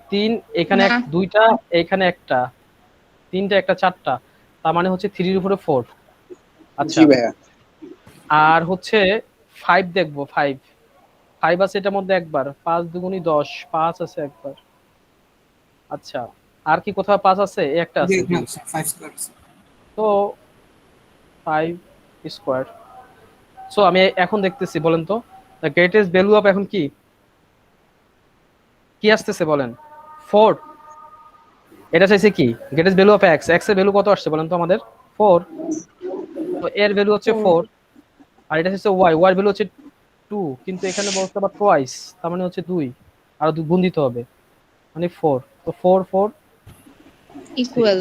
[SPEAKER 1] 3 এখানে
[SPEAKER 2] না।
[SPEAKER 1] দুইটা, এখানে একটা, তিনটা একটা, চারটা, তার মানে হচ্ছে 3 এর উপরে 4। আচ্ছা
[SPEAKER 7] জি ভাইয়া।
[SPEAKER 1] আর হচ্ছে 5 দেখবো, 5 আছে এটার মধ্যে একবার, 5 দুগুণী 10, 5 আছে একবার। আচ্ছা আর কি কোথাও 5 আছে? এই একটা আছে, 2,
[SPEAKER 6] 5 স্কয়ার।
[SPEAKER 1] তো 5 স্কয়ার। সো আমি এখন দেখতেছি, বলেন তো দ্য গ্রেটেস্ট ভ্যালু অফ এখন কি কি আসতেছে বলেন? 4। এটা চাইছে কি greatest value of x, x এর ভ্যালু কত আসছে বলেন তো আমাদের? 4। তো এর ভ্যালু হচ্ছে 4, আর এটা হচ্ছে y, y এর ভ্যালু হচ্ছে 2, কিন্তু এখানে বলতে আবার টুয়াইস, তার মানে হচ্ছে 2, আর 2 গুণ দিতে হবে, মানে 4। তো 4 4
[SPEAKER 2] ইকুয়াল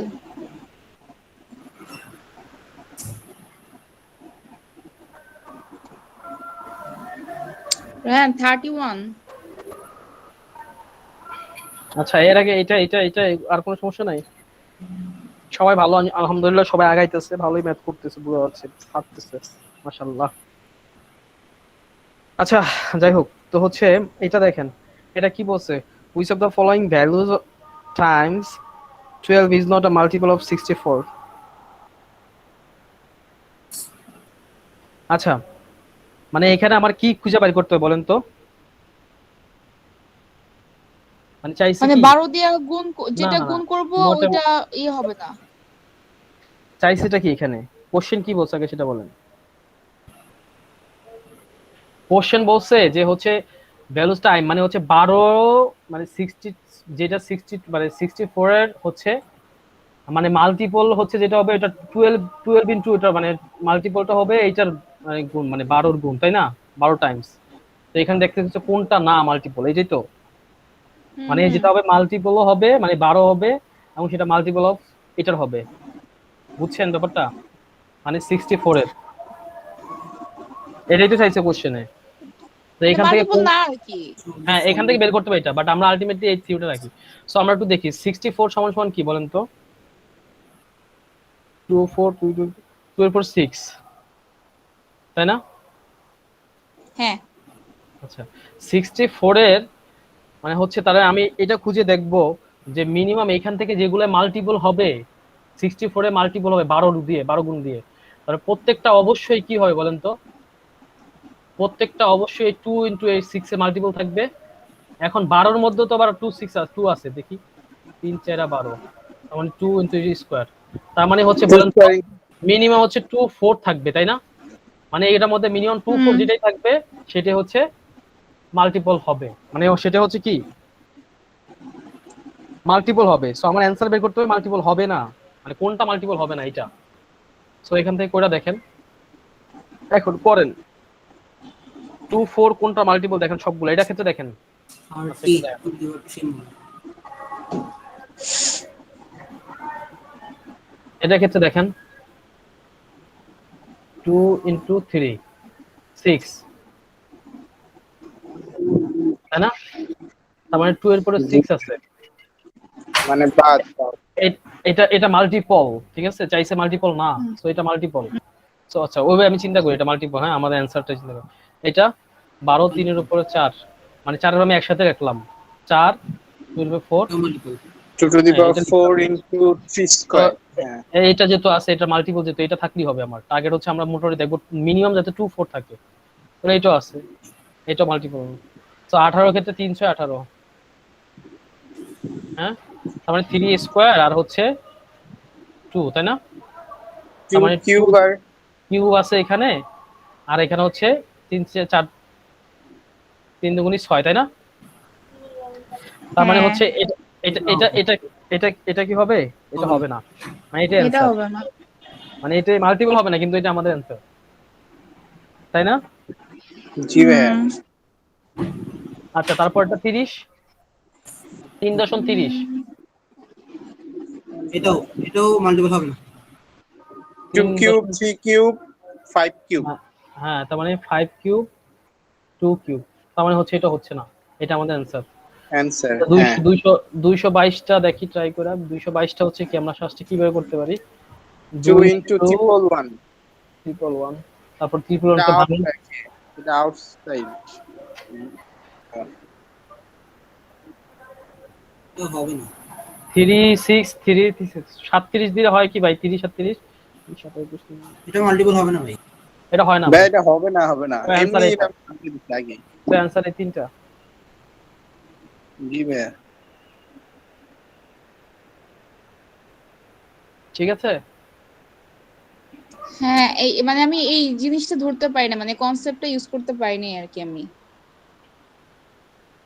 [SPEAKER 2] হ্যাঁ 31।
[SPEAKER 1] আচ্ছা এর আগে এটা এটা এটা আর কোনো সমস্যা নাই? সবাই ভালো আলহামদুলিল্লাহ, সবাই আগাইতেছে, ভালোই ম্যাথ করতেছে, বুঝা যাচ্ছে, পারতেছে মাশাআল্লাহ। আচ্ছা যাই হোক, তো হচ্ছে এটা দেখেন, এটা কি বলছে? which of the following values times 12 is not a multiple of 64? আচ্ছা মানে এখানে আমার কি খুঁজে বের করতে হবে বলেন তো? মানে চাইছে
[SPEAKER 2] মানে
[SPEAKER 1] কি
[SPEAKER 2] 12 দিয়ে গুণ যেটা
[SPEAKER 1] না,
[SPEAKER 2] গুণ করব
[SPEAKER 1] মোটে-
[SPEAKER 2] ওইটা হবে না।
[SPEAKER 1] চাইছেটা কি এখানে? কোশ্চেন কি বলছে আগে সেটা বলেন। কোশ্চেন বলছে যে হচ্ছে ভ্যালুস টাইম মানে হচ্ছে 12 মানে 60, যেটা 60 মানে 64 এর হচ্ছে মানে মাল্টিপল হচ্ছে যেটা হবে এটা 12 ইনটু এটা মানে মাল্টিপলটা হবে এইটার মানে গুণ, মানে 12 গুণ, তাই না? 12 টাইমস। তো এখানে দেখতে হচ্ছে কোনটা না মাল্টিপল, এইটাই তো মানে যেটা হবে মাল্টিপলও হবে, মানে 12 হবে এবং সেটা মাল্টিপল অফ এটার হবে, বুঝছেন ব্যাপারটা? মানে 64 এর, এটাই তো চাইছে কোশ্চেনে। তো এখান থেকে
[SPEAKER 2] মাল্টিপল না আর কি।
[SPEAKER 1] হ্যাঁ এখান থেকে বের করতে পারি এটা, বাট আমরা আলটিমেটলি এই থিওরিটা রাখি। সো আমরা একটু দেখি 64 সমান সমান কি বলেন তো? 2 4 2 2 2 এর পর 6, তাই না?
[SPEAKER 2] হ্যাঁ
[SPEAKER 1] আচ্ছা 64 এর মানে হচ্ছে তাহলে আমি এটা খুঁজে দেখব যে মিনিমাম এখান থেকে যেগুলো মাল্টিপল হবে 64 এর মাল্টিপল হবে 12 দিয়ে, 12 গুণ দিয়ে, তাহলে প্রত্যেকটা অবশ্যই কি হবে বলেন তো? প্রত্যেকটা অবশ্যই 2 ইনটু 6 এর মাল্টিপল থাকবে, এখন 12-র মধ্যে তো আবার 2 আছে দেখি, 3 4 12, তার মানে 2 ইনটু স্কয়ার, তার মানে হচ্ছে বলেন মিনিমাম হচ্ছে 2 4 থাকবে, তাই না? মানে এটার মধ্যে মিনিমাম 2 4 যেটাই থাকবে সেটা হচ্ছে মাল্টিপল হবে, মানে সেটা হচ্ছে কি মাল্টিপল হবে। সো আমার অ্যান্সার বের করতে হবে মাল্টিপল হবে না, মানে কোনটা মাল্টিপল হবে না এটা। সো এখান থেকে কোনটা দেখেন, এখন করেন 2 4 কোনটা মাল্টিপল দেখেন সবগুলো, এটা ক্ষেত্রে দেখেন।
[SPEAKER 6] আর
[SPEAKER 1] আচ্ছা,
[SPEAKER 6] টি
[SPEAKER 1] একটু দেখেন। এটা ক্ষেত্রে দেখেন 2 ইনটু 3 6, তাই না? তার মানে 2 এর পরে 6 আছে,
[SPEAKER 7] মানে বাদ
[SPEAKER 1] এটা এটা মাল্টিপল, ঠিক আছে, চাইছে মাল্টিপল না, সো এটা মাল্টিপল। সো আচ্ছা ওইভাবে আমি চিন্তা করি এটা মাল্টিপল, হ্যাঁ আমাদের অ্যানসারটা চিন্তা করি। এটা 12 3 এর উপরে 4, মানে 4 এর আমি একসাথে রাখলাম 4 2 এর উপরে 4,
[SPEAKER 7] 2 to the
[SPEAKER 1] হ্যাঁ,
[SPEAKER 7] power
[SPEAKER 1] এটা
[SPEAKER 7] 4 into 3 square হ্যাঁ
[SPEAKER 1] এটা যেহেতু আছে এটা মাল্টিপল, যেহেতু এটা থাকলেই হবে। আমার টার্গেট হচ্ছে আমরা মোটামুটি দেখবো মিনিমাম যাতে 2 4 থাকে, তাহলে এটাও আছে, এটা মাল্টিপল। তো 18 ক্ষেত্রে 318, হ্যাঁ তার মানে 3 স্কয়ার আর হচ্ছে 2, তাই না? তার
[SPEAKER 7] 2
[SPEAKER 1] মানে
[SPEAKER 7] কিউব আর
[SPEAKER 1] কিউব আছে এখানে, আর এখানে হচ্ছে 3 4 3 দুগুণী 6, তাই না? তার মানে হচ্ছে এটা এটা এটা এটা এটা এটা কি হবে? এটা হবে না, মানে এটা
[SPEAKER 2] এটা
[SPEAKER 1] অ্যানসার,
[SPEAKER 2] হবে না।
[SPEAKER 1] মানে এটা মাল্টিপল হবে না, কিন্তু এটা আমাদের অ্যানসার, তাই না?
[SPEAKER 7] জি ভাইয়া
[SPEAKER 1] আচ্ছা তারপরটা 30, 3.30,
[SPEAKER 6] এটাও এটাও মাল্টিপল হবে না।
[SPEAKER 7] 2 কিউব 3 কিউব 5 কিউব
[SPEAKER 1] হ্যাঁ তার মানে 5 কিউব 2 কিউব, তার মানে হচ্ছে এটা হচ্ছে না, এটা আমাদের অ্যানসার।
[SPEAKER 7] অ্যানসার
[SPEAKER 1] 200
[SPEAKER 7] হ্যাঁ
[SPEAKER 1] 222টা দেখি ট্রাই করে, 222টা হচ্ছে কি আমরা ফার্স্টে কিভাবে করতে পারি,
[SPEAKER 7] 2 into triple 1
[SPEAKER 1] 1, তারপর ট্রিপল
[SPEAKER 7] এটা
[SPEAKER 1] ওয়ানটা
[SPEAKER 7] out
[SPEAKER 1] ভাঙি,
[SPEAKER 7] থাকে, এটা আউটসাইড
[SPEAKER 6] এটা হবে না।
[SPEAKER 1] 3 6 3 37 দিলে হয় কি ভাই, 30 37
[SPEAKER 6] এটা মাল্টিপল হবে না ভাই।
[SPEAKER 1] এটা হয় না
[SPEAKER 7] ভাই
[SPEAKER 1] ভাই,
[SPEAKER 7] এটা হবে না
[SPEAKER 1] তো
[SPEAKER 7] এমনি
[SPEAKER 1] অ্যানসার
[SPEAKER 7] এটা
[SPEAKER 1] এটা,
[SPEAKER 7] আপনি দিতে আগে
[SPEAKER 1] তো অ্যানসার এই তিনটা,
[SPEAKER 7] জি ভাইয়া
[SPEAKER 1] ঠিক আছে।
[SPEAKER 2] হ্যাঁ এই মানে আমি এই জিনিসটা ধরতে পারি না, মানে কনসেপ্টটা ইউজ করতে পারিনি আর কি আমি।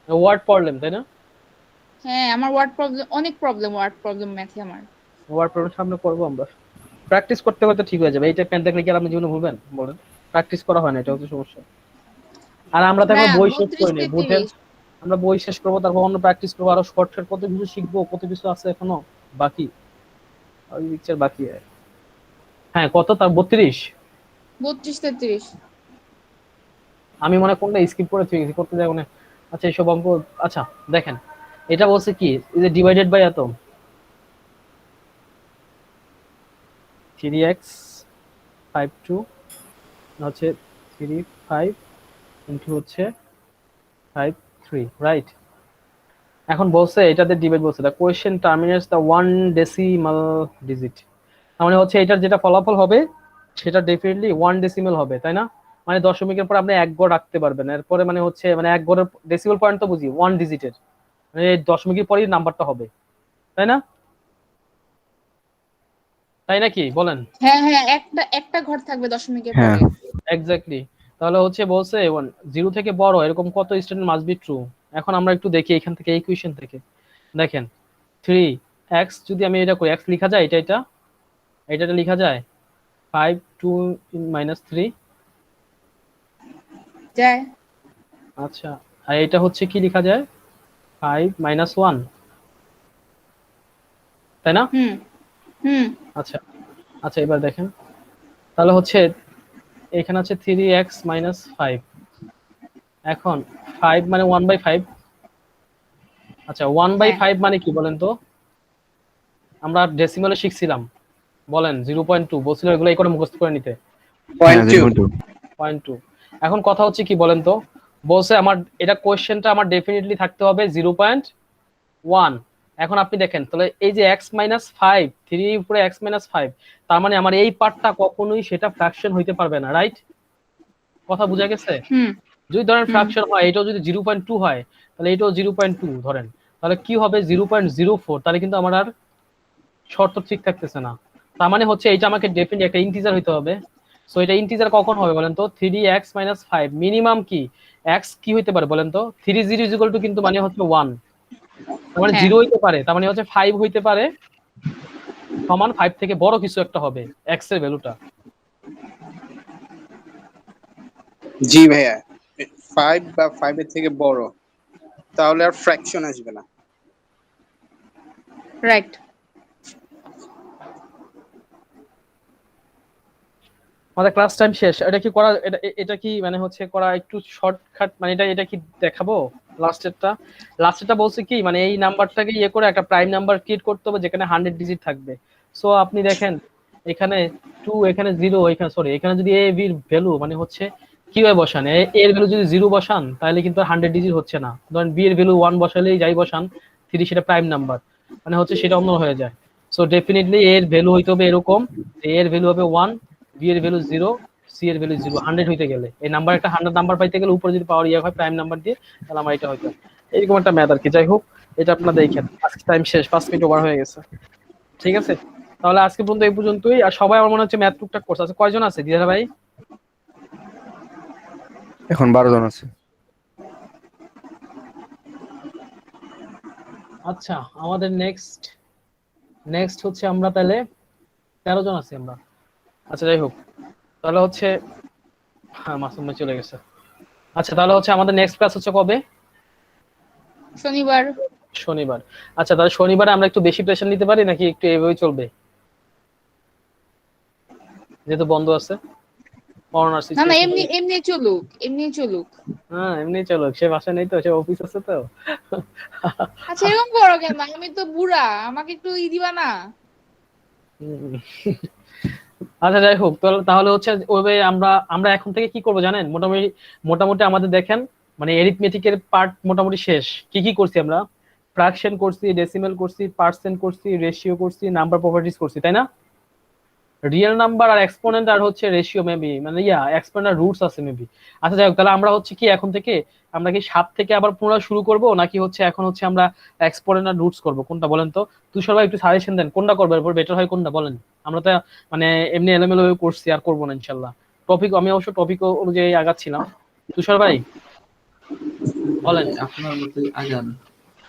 [SPEAKER 1] ওয়ার্ড প্রবলেম, তাই না?
[SPEAKER 2] হ্যাঁ আমার ওয়ার্ড প্রবলেম, অনেক প্রবলেম, ওয়ার্ড প্রবলেম ম্যাথে আমার।
[SPEAKER 1] ওয়ার্ড প্রবলেম সামনে করবো আমরা, প্র্যাকটিস করতে করতে ঠিক হয়ে যাবে। এইটা পেন দেখলে কি আর আপনি জীবনে ভুলবেন বলেন? প্র্যাকটিস করা হয় না, এটা হচ্ছে সমস্যা। আর আমরা তো এখন
[SPEAKER 2] হ্যাঁ
[SPEAKER 1] বই শেষ
[SPEAKER 2] 32
[SPEAKER 1] করিনি, বুঝেন?
[SPEAKER 2] 33
[SPEAKER 1] আমরা বই শেষ করবো, তারপর আমরা প্র্যাকটিস করবো, আরো শর্টকাট কত কিছু শিখবো, কত কিছু আছে এখনো বাকি, ওই পিকচার বাকি। হ্যাঁ কত তার 32,
[SPEAKER 2] 32 33
[SPEAKER 1] আমি মনে কোনটা স্কিপ করে থেকে গেছি, করতে যাবো না। আচ্ছা এইসব অঙ্ক, আচ্ছা দেখেন এটা বলছে কি, এই যে ডিভাইডেড বাই এত 3x 52 হচ্ছে 3 5 ইনটু হচ্ছে 5 3, রাইট? এখন বলছে এটাতে ডিভাইড, বলছে দা কোয়েশ্চেন টার্মিনেটস দা 1 ডেসিমাল ডিজিট, তার মানে হচ্ছে এটার যেটা ফলাফল হবে সেটা ডেফিনেটলি 1 ডেসিমাল হবে, তাই না? মানে দশমিকের পর আপনি এক গড় রাখতে পারবেন, এরপরে মানে হচ্ছে মানে এক গড়ের ডেসিমাল পয়েন্ট তো বুঝি 1 ডিজিটের, মানে দশমিকের পরেই নাম্বারটা হবে, তাই না? তাই নাকি বলেন?
[SPEAKER 2] হ্যাঁ হ্যাঁ একটা একটা ঘর থাকবে দশমিকের
[SPEAKER 3] হ্যাঁ
[SPEAKER 2] পরে।
[SPEAKER 1] এক্স্যাক্টলি। তাহলে হচ্ছে বলছে 0 থেকে বড় এরকম কত স্টুডেন্ট মাস্ট বি ট্রু। এখন আমরা একটু দেখি এখান থেকে, এই ইকুয়েশন থেকে দেখেন 3x যদি আমি এটা করি, x লেখা যায়, এটা লেখা যায় 5 2 -3,
[SPEAKER 2] যায়।
[SPEAKER 1] আচ্ছা আর এটা হচ্ছে কি লেখা যায় 5 -1, তাই না?
[SPEAKER 2] হুম হুম
[SPEAKER 1] আচ্ছা আচ্ছা এবার দেখেন তাহলে হচ্ছে এখানে আছে 3x - 5, এখন 5 মানে 1/5, আচ্ছা 1/5 মানে কি বলেন তো? আমরা ডেসিমালে শিখছিলাম, বলেন 0.2 বলছিল, এগুলো এই করে মুখস্থ করে নিতে,
[SPEAKER 3] হ্যাঁ
[SPEAKER 7] 0.2
[SPEAKER 1] 0.2। এখন কথা হচ্ছে কি বলেন তো, বলছে আমার এটা কোশ্চেনটা আমার ডেফিনেটলি থাকতে হবে 0.1। এখন আপনি দেখেন তাহলে এই যে x - 5, 3 উপরে x - 5, তার মানে আমার এই পার্টটা কখনোই সেটা ফ্র্যাকশন হইতে পারবে না, রাইট? কথা বোঝা গেছে?
[SPEAKER 2] হুম
[SPEAKER 1] যদি ধরেন ফ্র্যাকশন হয়, এটাও যদি 0.2 হয় তাহলে এটাও 0.2 ধরেন, তাহলে কি হবে 0.04, তাহলে কিন্তু আমার আর শর্ত ঠিক থাকতেছে না। তার মানে হচ্ছে এইটা আমাকে ডেফিনেটলি একটা ইন্টিজার হইতে হবে। সো এটা ইন্টিজার কখন হবে বলেন তো? 3x - 5 মিনিমাম কি x কি হইতে পারে বলেন তো? 3 কিন্তু মানে হচ্ছে 1, তার মানে
[SPEAKER 2] হ্যাঁ।
[SPEAKER 1] 0 হইতে পারে, তার মানে হচ্ছে 5 হইতে পারে সমান 5 থেকে বড় কিছু একটা হবে x এর ভ্যালুটা।
[SPEAKER 7] জি ভাইয়া, 5 বা 5 এর থেকে বড়, তাহলে আর ফ্র্যাকশন আসবে না।
[SPEAKER 2] রাইট।
[SPEAKER 1] আমাদের ক্লাস টাইম শেষ। এটা কি করা, এটা কি মানে হচ্ছে করা একটু শর্টকাট, মানে এটা কি দেখাবো? লাস্টেরটা বলছে কি মানে এই নাম্বারটাকে ইয়ে করে একটা প্রাইম নাম্বার ক্রিয়েট করতে হবে যেখানে 100 ডিজিট থাকবে। সো আপনি দেখেন এখানে 2, এখানে 0, এখানে সরি, এখানে যদি a b এর ভ্যালু মানে হচ্ছে কিভাবে বসান, a এর ভ্যালু যদি 0 বসান তাহলে কিন্তু 100 ডিজিট হচ্ছে না। ধরেন b এর ভ্যালু 1 বসালেই যাই বসান 3, সেটা প্রাইম নাম্বার, মানে হচ্ছে সেটা অন্য হয়ে যায়। সো ডেফিনেটলি a এর ভ্যালু হইতে হবে এরকম, a এর ভ্যালু হবে 1, b এর ভ্যালু 0, c এর ভ্যালু 0। 100 হইতে গেলে এই নাম্বার, একটা 100 নাম্বার পাইতে গেলে উপরে যদি পাওয়ার ইয়ে হয় প্রাইম নাম্বার দিয়ে, তাহলে আমার এটা হইতো এরকম একটা ম্যাথ আর কি। যাই হোক, এটা আপনারা দেখেন, আজকে টাইম শেষ, 5 মিনিট ওভার হয়ে গেছে। ঠিক আছে, তাহলে আজকে পর্যন্ত এই পর্যন্তই। আর সবাই আমার মনে হচ্ছে ম্যাথ টুকটাক করছে। আচ্ছা কয়জন আছে দিদার ভাই?
[SPEAKER 3] এখন 12 জন আছে।
[SPEAKER 1] আচ্ছা আমাদের নেক্সট হচ্ছে আমরা তাহলে 13 জন আছি আমরা। আচ্ছা যাই হোক, তাহলে হচ্ছে হ্যাঁ মাসুম ভাই চলে গেছে। আচ্ছা তাহলে হচ্ছে আমাদের নেক্সট ক্লাস হচ্ছে কবে?
[SPEAKER 2] শনিবার।
[SPEAKER 1] শনিবার। আচ্ছা তাহলে শনিবারে আমরা একটু বেশি প্রেশার নিতে পারি নাকি একটু এভাবেই চলবে, যেহেতু বন্ধ আছে করোনার
[SPEAKER 2] না না,
[SPEAKER 1] সিচুয়েশন?
[SPEAKER 2] এমনি চলুক।
[SPEAKER 1] হ্যাঁ এমনি চলো, সে বাসা নেই তো, সে অফিস আছে তো।
[SPEAKER 2] আচ্ছা এরকম করো কেন? আমি তো বুড়া, আমাকে একটু দিবা না?
[SPEAKER 1] হুম। আচ্ছা যাই হোক, তাহলে হচ্ছে ওইভাবে আমরা এখন থেকে কি করব জানেন? মোটামুটি আমাদের দেখেন মানে এরিথমেটিকের পার্ট মোটামুটি শেষ। কি করছি আমরা? ফ্র্যাকশন করছি, ডেসিমেল করছি, পার্সেন্ট করছি, রেশিও করছি, নাম্বার প্রপার্টিজ করছি, তাই না? রিয়েল নাম্বার আর এক্সপোনেন্ট আর হচ্ছে রেশিও মেবি, মানে এক্সপোনেন্ট আর রুটস আছে মেবি। আচ্ছা যাই হোক, তাহলে আমরা হচ্ছে কি এখন থেকে আমরা কি 7 থেকে আবার পুনরায় শুরু করব নাকি হচ্ছে এখন হচ্ছে আমরা এক্সপোনেন্ট আর রুটস করব, কোনটা বলেন তো? তুষার ভাই একটু সাজেশন দেন, কোনটা করবে এরপর বেটার হয়, কোনটা বলেন? আমরা তো মানে এমনি এলোমেলো হয়ে করছি, আর করবো না ইনশাল্লাহ। আমি অবশ্য টপিক অনুযায়ী আগাচ্ছিলাম। তুষার ভাই বলেন।
[SPEAKER 8] আপনার মতে আগান।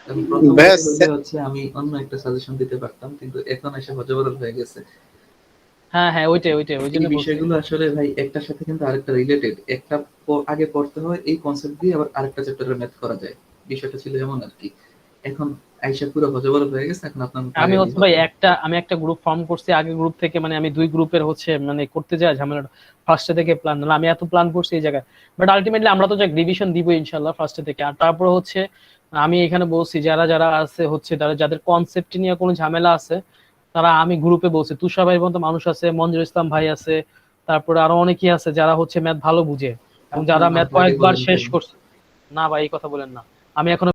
[SPEAKER 8] কারণ প্রথম
[SPEAKER 7] ব্যাস,
[SPEAKER 8] হলে হচ্ছে আমি অন্য একটা সাজেশন দিতে পারতাম, কিন্তু এখন এসে হজবরল হয়ে গেছে।
[SPEAKER 1] হ্যাঁ ওইটাই ওই
[SPEAKER 8] এই
[SPEAKER 1] জন্য বলছি।
[SPEAKER 8] বিষয়গুলো আসলে ভাই একটার সাথে কিন্তু আরেকটা রিলেটেড। একটা আগে পড়তে হয় এই কনসেপ্ট দিয়ে, আবার আরেকটা চ্যাপ্টারের ম্যাথ করা যায়। বিষয়টা ছিল এমন আর কি। এখন আইসা পুরো হজবরল হয়ে গেছে। এখন আপনার মতে
[SPEAKER 1] আমি
[SPEAKER 8] আগানি
[SPEAKER 1] হচ্ছে ভাই আমি একটা গ্রুপ ফর্ম করছি, আগে গ্রুপ থেকে মানে আমি 2 গ্রুপের হচ্ছে মানে করতে যাই ঝামেলা। ফার্স্টে থেকে প্ল্যান না, আমি এত প্ল্যান করছি এই জায়গায়, বাট আলটিমেটলি আমরা তো রিভিশন দিব ইনশাল্লাহ ফার্স্টে থেকে। আর তারপর হচ্ছে আমি এখানে বলছি যারা আছে হচ্ছে যাদের কনসেপ্ট নিয়ে কোনো ঝামেলা আছে, তারা আমি গ্রুপে বলছি, তুষার ভাইয়ের মতো মানুষ আছে, মঞ্জুর ইসলাম ভাই আছে, তারপরে আরো অনেকেই আছে যারা হচ্ছে ম্যাথ ভালো বুঝে এবং যারা ম্যাথ কয়েকবার শেষ করছে। না ভাই এই কথা বলেন না, আমি এখনো